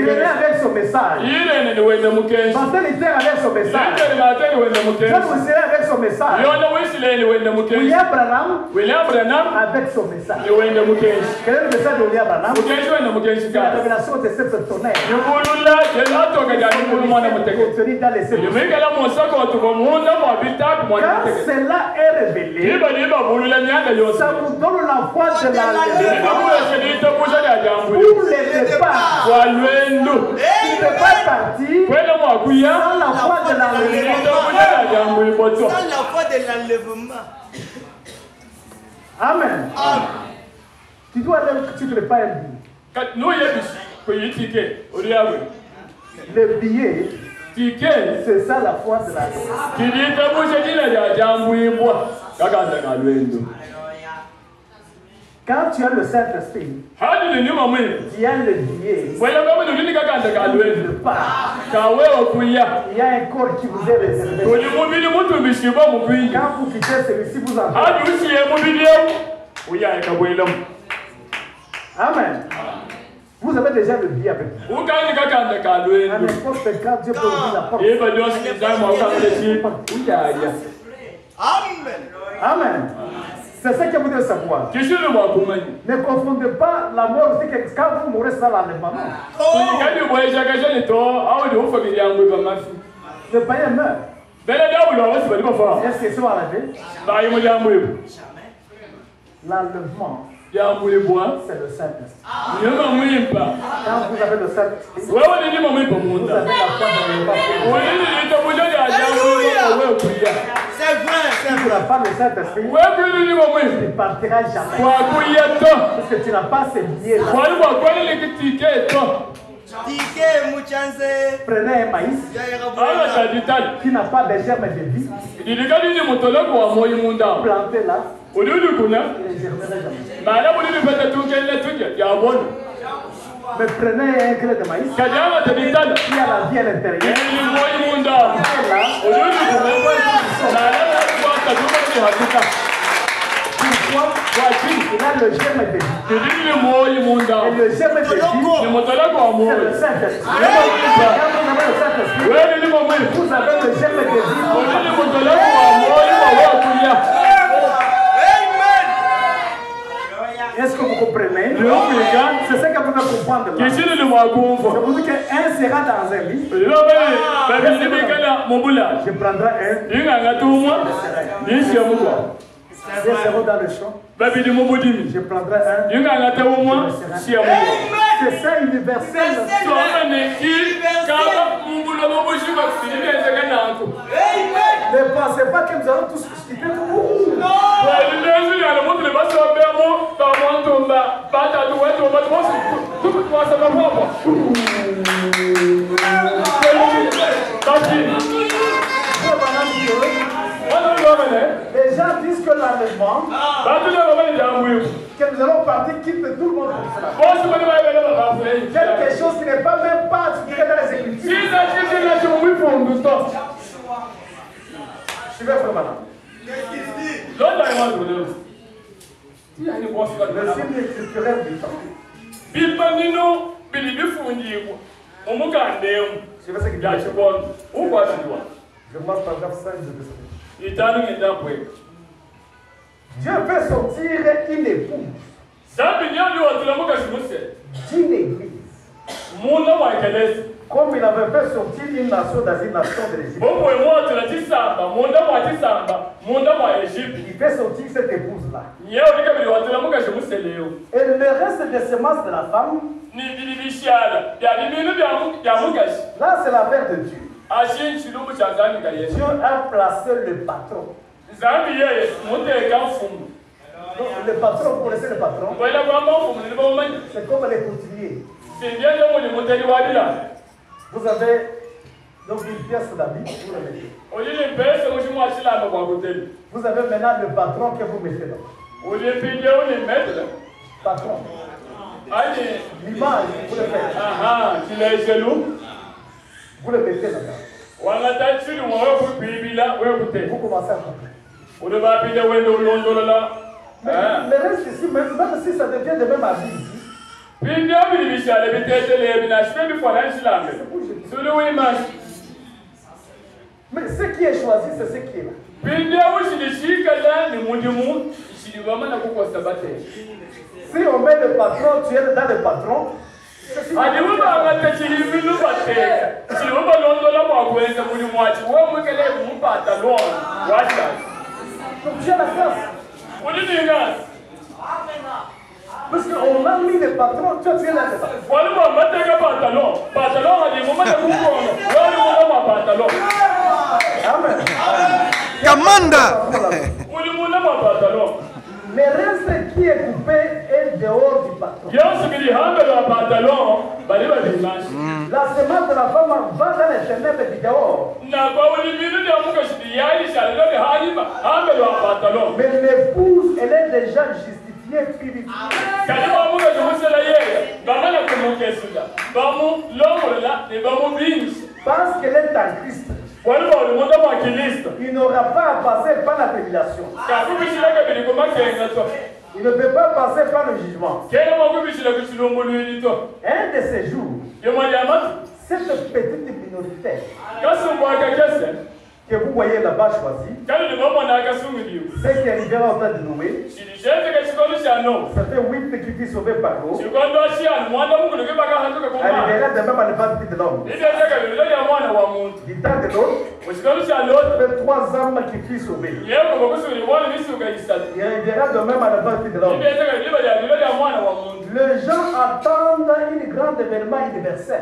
Il est né avec son message. Martin Luther avec son message. John Wesley avec son message. William Branham avec son message. Quel est le message de William Branham? C'est la révélation de cette tonnerre. Quand cela est révélé, ça vous donne la foi de la pour les départ. Il ne peut pas partir sans la foi de l'enlèvement. Amen. Tu dois aller, tu ne peux pas un billet. Le billet. C'est ça la foi de la Quand tu as le Saint-Esprit, tu as le billet. Le pas. Il y a un corps qui vous est réservé. Quand vous quittez celui-ci, vous entrez. Amen. Vous avez déjà le billet avec vous. À n'importe quand Dieu peut ouvrir la porte. Amen. Amen. C'est ça que vous devez savoir. Ne confondez pas la mort aussi que quand vous mourrez sans l'enlèvement. Le païen meurt. Est-ce qu'ils sont enlevés? L'enlèvement. C'est le Saint-Esprit. Quand vous avez le Saint-Esprit, vous avez la foi dans le c'est vrai. Si tu n'as pas le Saint-Esprit, tu ne partiras jamais. Parce que tu n'as pas ces billets-là. Prenez un maïs qui n'a pas de germe de vie. Plantez-la. Au lieu de connaître, mais là, au lieu de faire tout, il y a un bon. Mais prenez un grain de maïs. Qui a la vie à l'intérieur. Au lieu de il a le germe de vie. Et le germe de vie, c'est le Saint-Esprit. Vous avez le germe de vie. Est-ce que vous comprenez? C'est ça que vous devez comprendre. C'est pour dire qu'un sera dans un lit. Je prendrai un. Deux seront dans le champ. Je prendrai un. C'est ça universel. Ne pensez pas que nous allons tous quitter tout. Les gens disent que l'enlèvement, que nous allons partir, quitte tout le monde comme cela. Quelque chose qui n'est pas même pas attiré dans les Écritures. Je vais faire maintenant. Le signe écriturel du temps. Je vais ce qu'il dit. Je commence par 9 5 de Dieu fait sortir une épouse d'une église. Comme il avait fait sortir une nation dans une nation de l'Égypte. Il fait sortir cette épouse-là. Et le reste des semences de la femme, là c'est la mère de Dieu. Dieu a placé le patron. Le patron, vous connaissez le patron? C'est comme les couturiers. Vous avez donc une pièce d'habit, vous le mettez. Vous avez maintenant le patron que vous mettez là. Patron. L'image, vous le faites. Vous le mettez là-dedans. Vous commencez à comprendre. Mais le reste ici, même si ça devient de même avis ici, mais ce qui est choisi, c'est ce qui est là. Si on met le patron, tu es dans le patron. Donc tu as la grâce. Parce qu'on a mis le patron, tu es là-dedans. Amen. Kamanda. Le reste qui est coupé est dehors du patron. La semence de la femme va dans les ténèbres du dehors. Mais l'épouse, elle est déjà justifiée, purifiée. Parce qu'elle est en Christ. Il n'aura pas à passer par la tribulation. Il ne peut pas passer par le jugement. Un de ces jours, cette petite minorité que vous voyez là-bas choisie, c'est qui arrivera au temps de Noé. Ça fait 8 qui furent sauvés par l'eau. Arrivera de même à ne pas de l'homme. Du temps de l'autre, il y avait 3 âmes qui furent sauvées. Il arrivera de même à ne pas de l'homme. Les gens attendent une grande événement universel.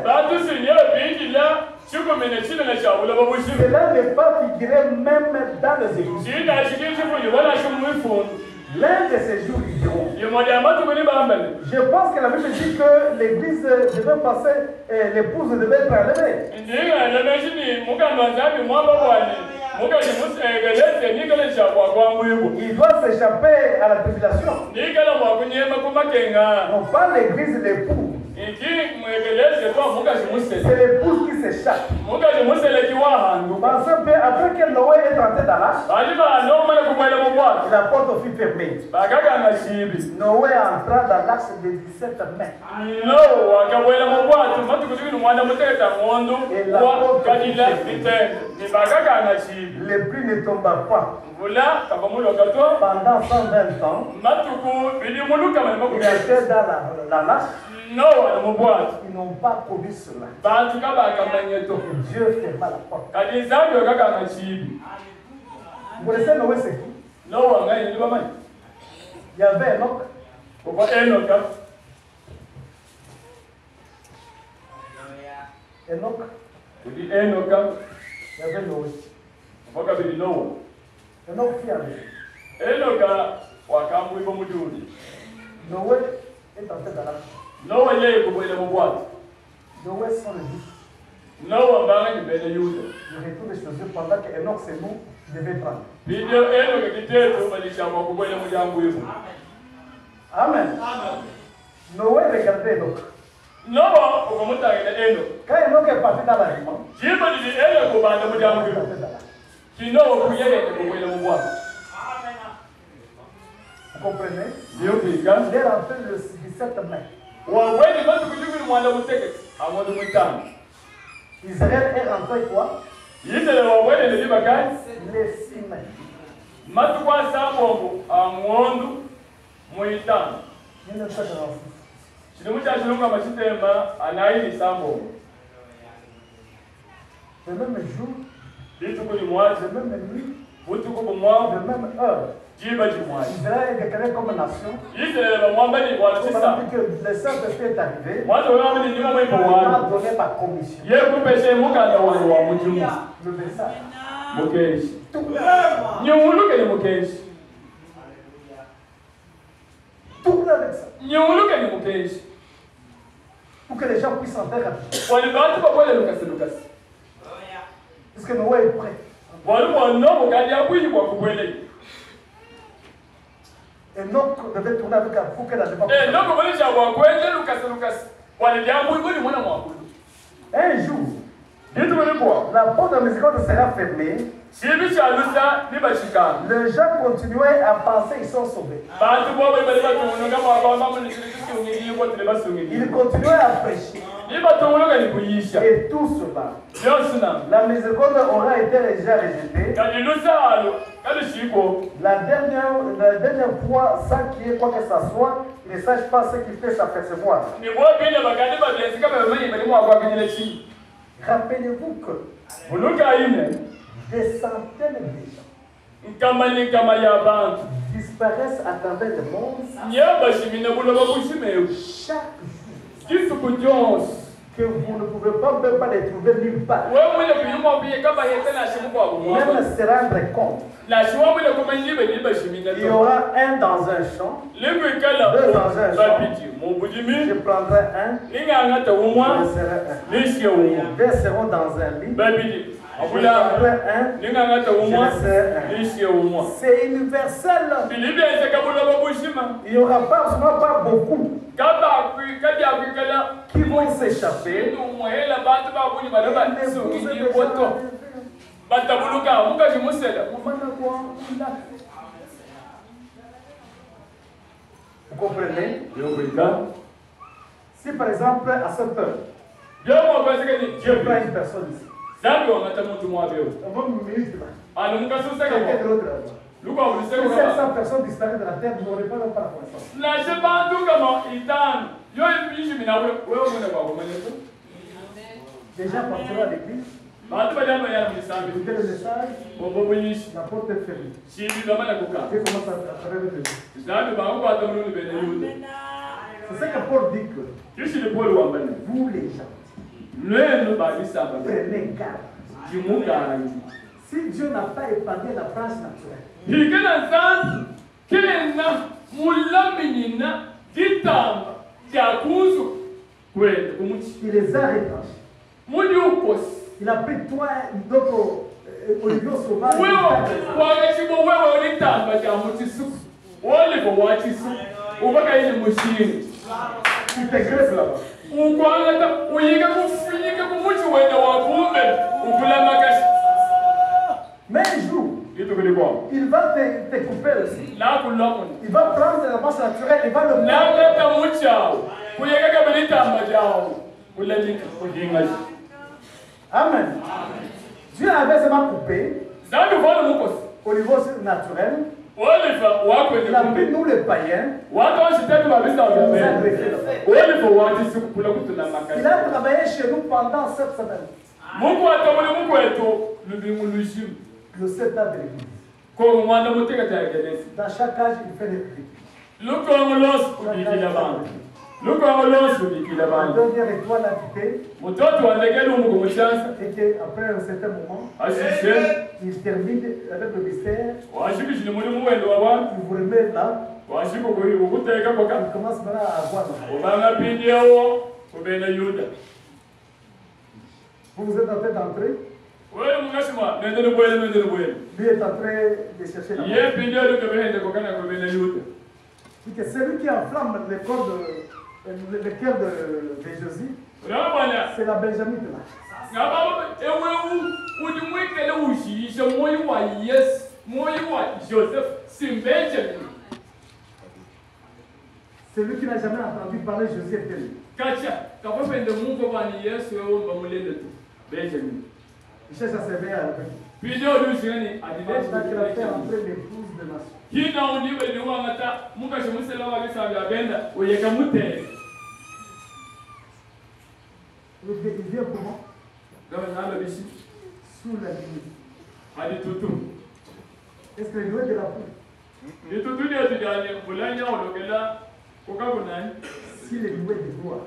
Cela n'est pas figuré même dans les églises. L'un de ces jours, ils diront. Je pense que la Bible dit que l'église devait passer, l'épouse devait être enlevée. Il doit s'échapper à la tribulation. Non pas l'église, l'époux. C'est l'épouse qui s'échappe. Parce que après que Noé est entré dans l'arche, la porte fut fermée. Noé entra dans l'arche le 17 mai. Et la porte fut fermée. Les pluies ne tomba pas. Pendant 120 ans, il était dans la l'arche. Ils n'ont pas connu cela. Dieu ferma la porte. Vous connaissez Noé, c'est qui? Il y avait Enoch. Enoch. Il y avait Noé. Enoch qui avait. Noé est entré dans l'arche. Noé sont les dix. Le retour des choses pendant que Enoch c'est nous devait prendre. Amen. Noé regardait Enoch. Quand Enoch est parti dans l'aliment, vous comprenez? Il est rentré le 17 mai. Israël est rentré quoi? Le 6 mai. 1946. Le même jour, le même nuit, de même heure. Israël est déclaré comme nation. Que le Saint-Esprit est arrivé. On a donné ma commission. Le message. Tout avec ça. Pour que les gens puissent entrer rapidement. Parce que Noé est prêt. Enoch devait tourner avec un fou qu'elle n'avait pas. Un jour, la porte de la miséricorde sera fermée. Les gens continuaient à penser qu'ils sont sauvés. Ils continuaient à prêcher. Et tout cela, la miséricorde aura été déjà rejetée. La dernière fois, sans qu'il y ait quoi que ce soit, ils ne sachent pas ce qui fait s'apercevoir. Rappelez-vous que des centaines de gens disparaissent à travers le monde chaque jour. Que vous ne pouvez pas même pas les trouver nulle part. Même se rendre compte. Il y aura un dans un champ, deux dans un champ. Je prendrai un, je serai un. Deux seront dans un lit. Je prendrai un, je serai un. C'est universel. Il n'y aura pas beaucoup qui vont s'échapper. Vous comprenez? Si par exemple à cette heure, je prends une personne ici, on va me minute là. Quelqu'un de l'autre là. Si 700 personnes disparaissent de la terre, vous n'aurez pas même pas la connaissance. Les gens partiront à l'église. Écoutez le message. La porte est fermée. Dieu commence à travailler avec eux. C'est ce que Paul dit que vous les gens, prenez garde. Si Dieu n'a pas épargné la branche naturelle, il les a retranchés. Il a pris toi d'autres Mais un jour, il va te couper aussi. Il va prendre la masse naturelle, il va le prendre. Amen. Dieu avait seulement coupé au niveau naturel. Il a pris nous les païens. Il a travaillé chez nous pendant 7 semaines. Le 7 ans de l'église. Dans chaque âge, il fait des prix. La dernière étoile a quitté. Et qu'après un certain moment, il termine avec le mystère. Il vous remet là. Il commence maintenant à avoir. Vous êtes en train d'entrer. Lui est en train de chercher la mort. Celui qui enflamme le cœur de Jésus, c'est la Benjamite là. Celui qui n'a jamais entendu parler de Jésus est tel. Il cherche à servir à la paix. Parce qu'il a fait entrer l'épouse de nation. Il vient comment? Sous la limite. Est-ce que le limite de la foule? Si le limite de gloire.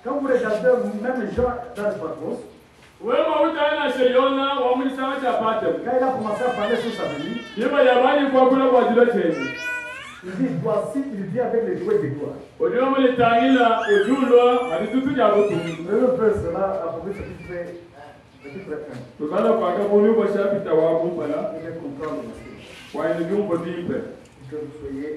Quand vous regardez même Jean dans le Patmos, quand il a commencé à parler sur sa vie, il dit voici, il vient avec les jouets de gloire. Le frère sera approuvé chapitre 1. Il est comprendre que vous soyez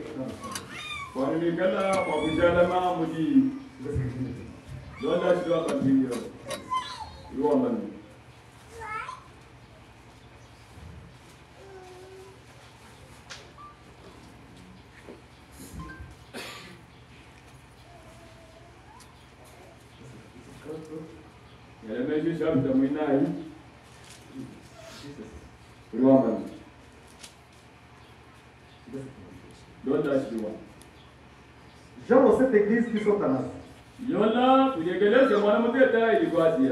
Jean dans cette église qui sont en Asie. Que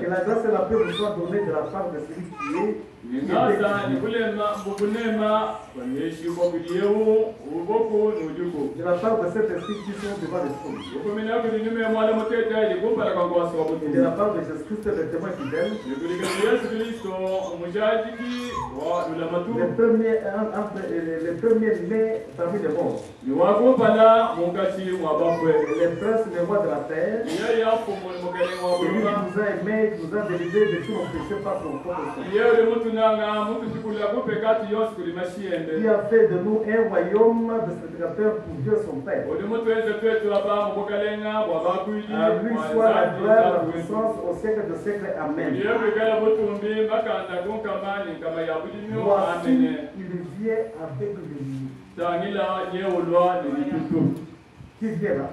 la grâce et la paix vous soient données de la part de celui qui est. De la part de cet esprit qui sont devant les trônes. Et de la part de Jésus-Christ, le témoin fidèle. Les premiers nés parmi les morts. Les princes, les rois de la terre. Il nous a aimés, il nous a délivrés de tous nos péchés par son propre sang. Il a fait de nous un royaume de sacrificateurs pour Dieu son Père. À lui soit la gloire, la puissance au siècle de siècle. Amen. Voici, il vient avec le qui vient là?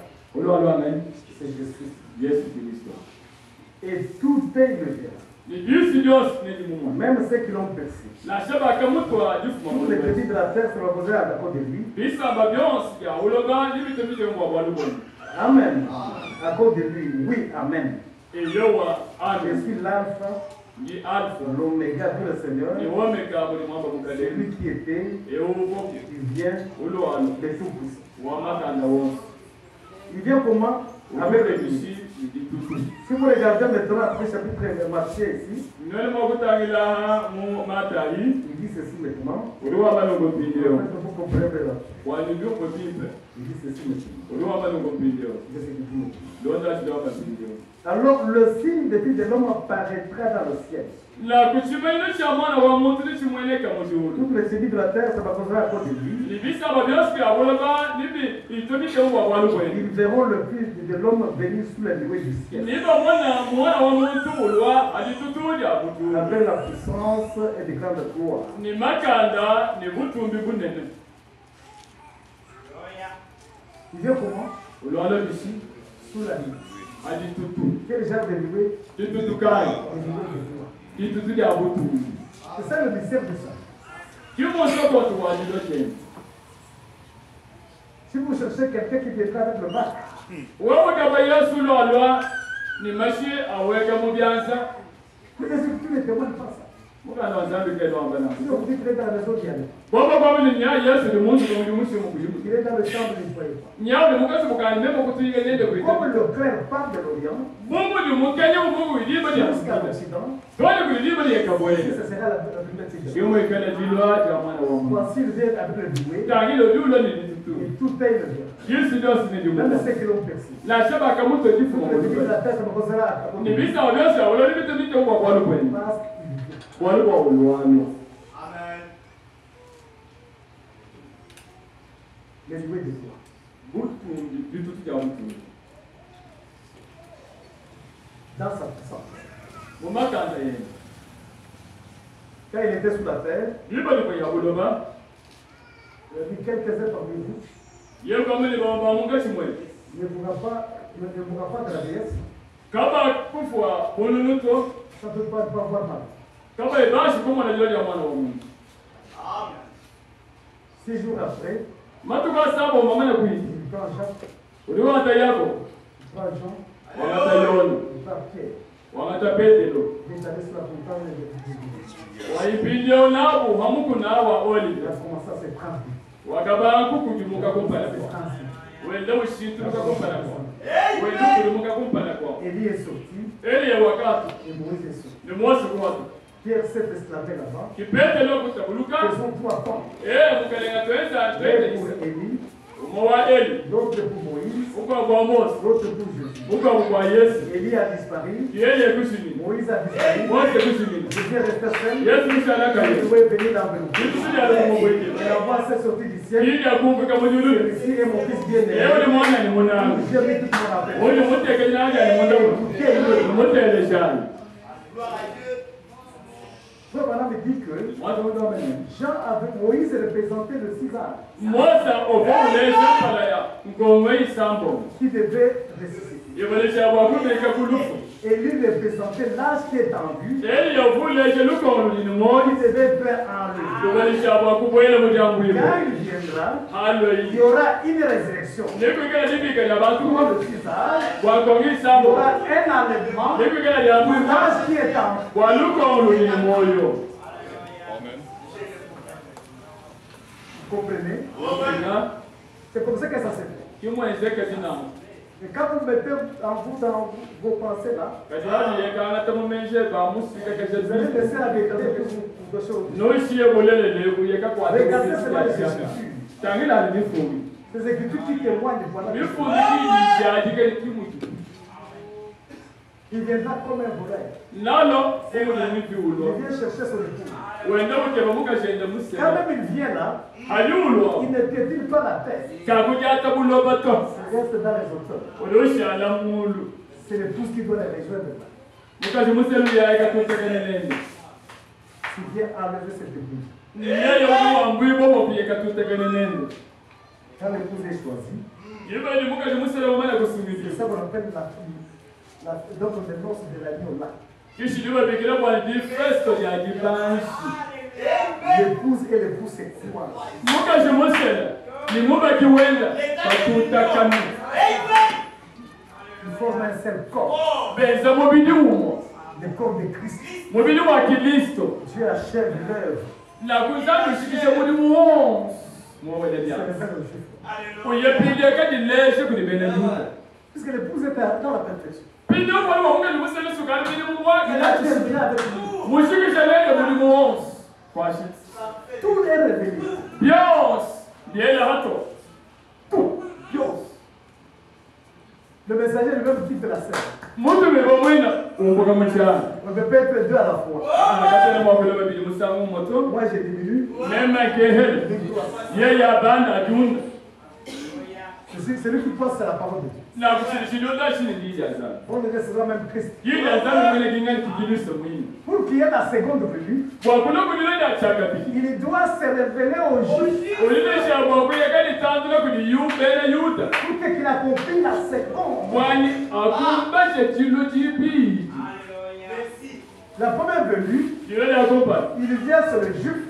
C'est Jésus. Et tout est le vient. Même ceux qui l'ont percé. Tous les petits de la terre se reposaient à côté de lui. Amen. À cause de lui, oui, amen. Je suis l'alpha, l'oméga, tout le Seigneur. Celui qui était, qui vient, de tout puissant. Il vient comment? Avec les péchés. Si vous regardez maintenant après chapitre de Matthieu ici, il dit ceci maintenant. Vous comprenez là. Il dit ceci maintenant. Alors Alors le signe de Fils de l'homme apparaîtra dans le ciel. Toutes les tribus de la terre se baptiseront à cause de lui. Ils verront le Fils de l'homme venir sous la nuée du ciel. Avec la puissance et de grandes gloires. Il vient comment? Sous la nuée. Quel genre de nuée? C'est ça le mystère de ça. Si vous cherchez quelqu'un qui viendra avec le bac, les Écritures ne demandent pas ça. Si on dit qu'il est dans la maison d'y aller, il est dans le champ de l'Israël. Comme le clair part de l'Orient, jusqu'à l'Occident, ce sera la première citation. Voici le Dieu avec le doué, et tout est le bien. Même ceux qui l'ont perçu. La tête me posera à Amen. Les doués de foi. Dans sa puissance. Quand il était sous la terre, il a dit quelques-uns parmi vous ne mourra pas de la vieillesse. Ça ne peut pas avoir mal. 6 jours après, il prend Jacques, il prend Jean, il prend Pierre. Il est allé sur la montagne de il a commencé à se prendre. Élie est sorti et Moïse est sorti. Pierre s'est esclavé là-bas. Faisons tout attendre. Pour Élie, l'autre pour Moïse, l'autre pour Jésus. Élie a disparu. Moïse a disparu. Jésus est resté seul. Il est venu d'envelopper. Et la voix s'est sortie du ciel. Celui-ci est mon fils bien-aimé. J'ai mis tout mon appel. Frère Branham me dit que Jean avec Moïse représentait le 6 âges qui devait ressusciter. Et lui représentait l'âge qui est tendu qui devait faire enlever. Quand il viendra, il y aura une résurrection. Pour le 6 âges, il y aura un enlèvement pour l'âge qui est tendu. Vous comprenez? C'est comme ça que ça s'est fait. Et quand vous mettez dans vos pensées là, vous allez laisser la vérité de choses. Regardez cela des Écritures. Ces Écritures qui témoignent de voilà. Il viendra comme un voleur. Il vient chercher son épouse. Quand même il vient là, il ne détruit pas la tête. Il reste dans les auteurs. C'est l'épouse qui doit les rejoindre. Qui vient enlever cette épouse. Quand l'épouse est choisie, c'est ça qu'on appelle donc on dénonce de la nuit au lac. L'épouse et l'époux c'est quoi? Ils forment un seul corps. Le corps de Christ. Dieu achève l'œuvre. Puisque l'épouse est dans la perfection. Il a terminé avec nous. Tout est révélé. Tout. Le messager lui-même quitte la scène. On ne peut pas être deux à la fois. Moi j'ai diminue. Celui qui pense c'est la parole de Dieu. On dirait c'est la même Christ. Pour qu'il y ait la seconde venue, il doit se révéler aux Juifs. Pour qu'il accomplisse la seconde. La première venue, il vient sur les Juifs.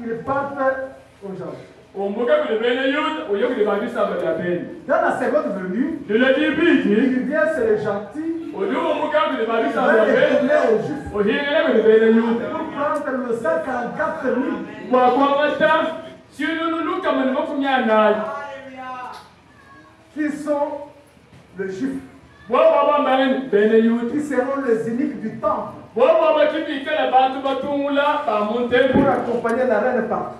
Il part aux gens. Dans la seconde venue, il vient sur les gentils. Il va retourner aux Juifs pour prendre le 144 000 qui sont les Juifs, qui seront les uniques du temple pour accompagner la reine partout.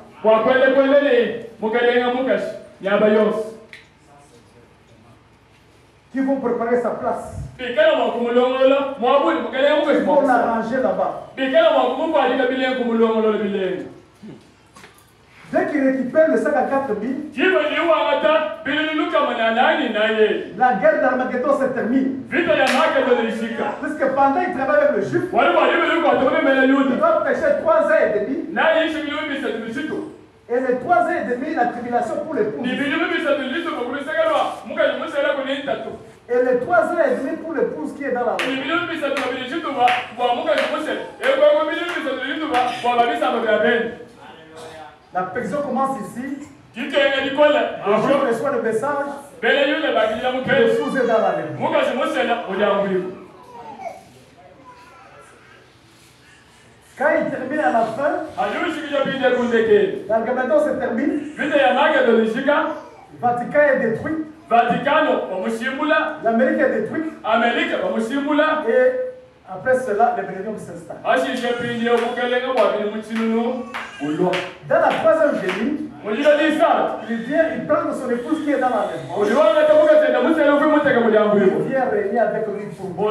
Qui vont préparer sa place. Ils vont l'arranger là-bas. Dès qu'il récupère le 144 000, la guerre d'Armageddon se termine. Parce que pendant qu'il travaille avec le juif, il doit prêcher 3 ans et demi. Et les 3 ans et demi, la tribulation pour l'épouse. Et les 3 ans et demi pour l'épouse qui est dans la rue. La pétition commence ici. Le juif reçoit le message. L'épouse est dans la rue. Quand il termine à la fin, l'Armageddon se termine. Le Vatican est détruit. L'Amérique est détruite. Et après cela, le millénium s'installe. Dans la troisième venue, il vient, il parle de son épouse qui est dans la maison. Il vient régner avec lui pour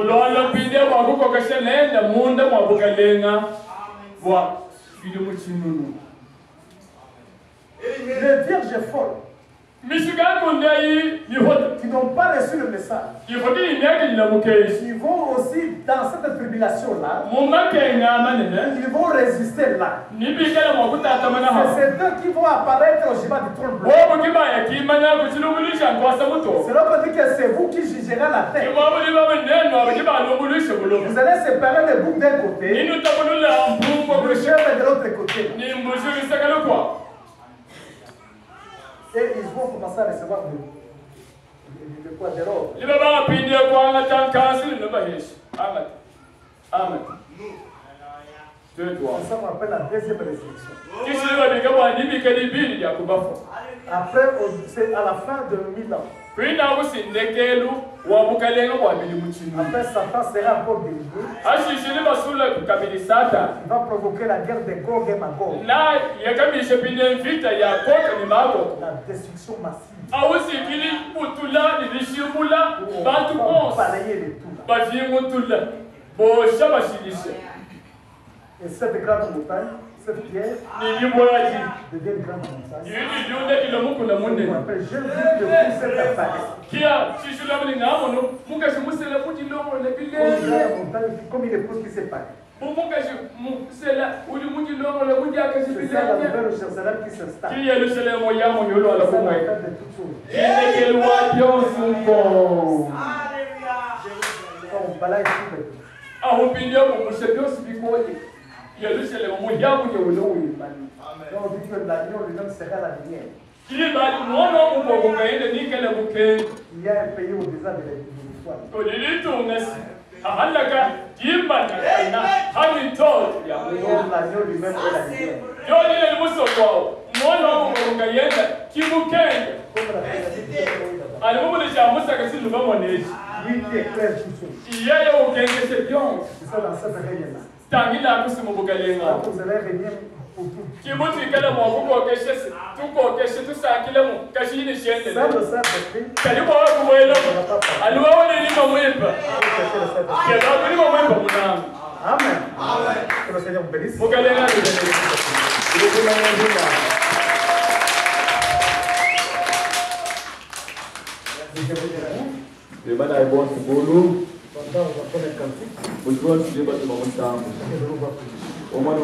les vierges folles qui n'ont pas reçu le message, ils vont aussi dans cette tribulation-là, ils vont résister là. C'est ces deux qui vont apparaître au jugement du trône blanc. C'est là qu'on dit que c'est vous qui jugerez la terre. Vous allez séparer les boucs d'un côté, le chèvre de l'autre côté. Et ils vont commencer à recevoir de quoi de l'or. Ça m'appelle la deuxième résurrection. Après, c'est à la fin de 1000 ans. Après, Satan sera encore délivré. Il va provoquer la guerre de Gog et Magog. La destruction massive. Pour balayer les tout. Et cette grande montagne, cette pierre, devient une grande montagne. On appelle je vis le coup cette affaire. Comme il est pour qui sépare. C'est la nouvelle Jérusalem qui s'installe. On balaye tout. Donc on dit que l'agneau lui-même sera la lumière. Il y a un pays au-delà de l'histoire. L'agneau lui-même est la lumière. Lui qui éclaire tout ça. C'est ça dans cette règne-là. Vous allez venir Qui montre que le mot pour que tout ça qui le mot que j'ai une chienne de Sans le Saint-Esprit, Salut moi vous voyez là alors on est dans moi pas qui est dans moi pas mon âme amen. Que le Seigneur vous bénisse. vous allez là Le bal est bon pour nous. Pendant on va faire un cantique. Au moins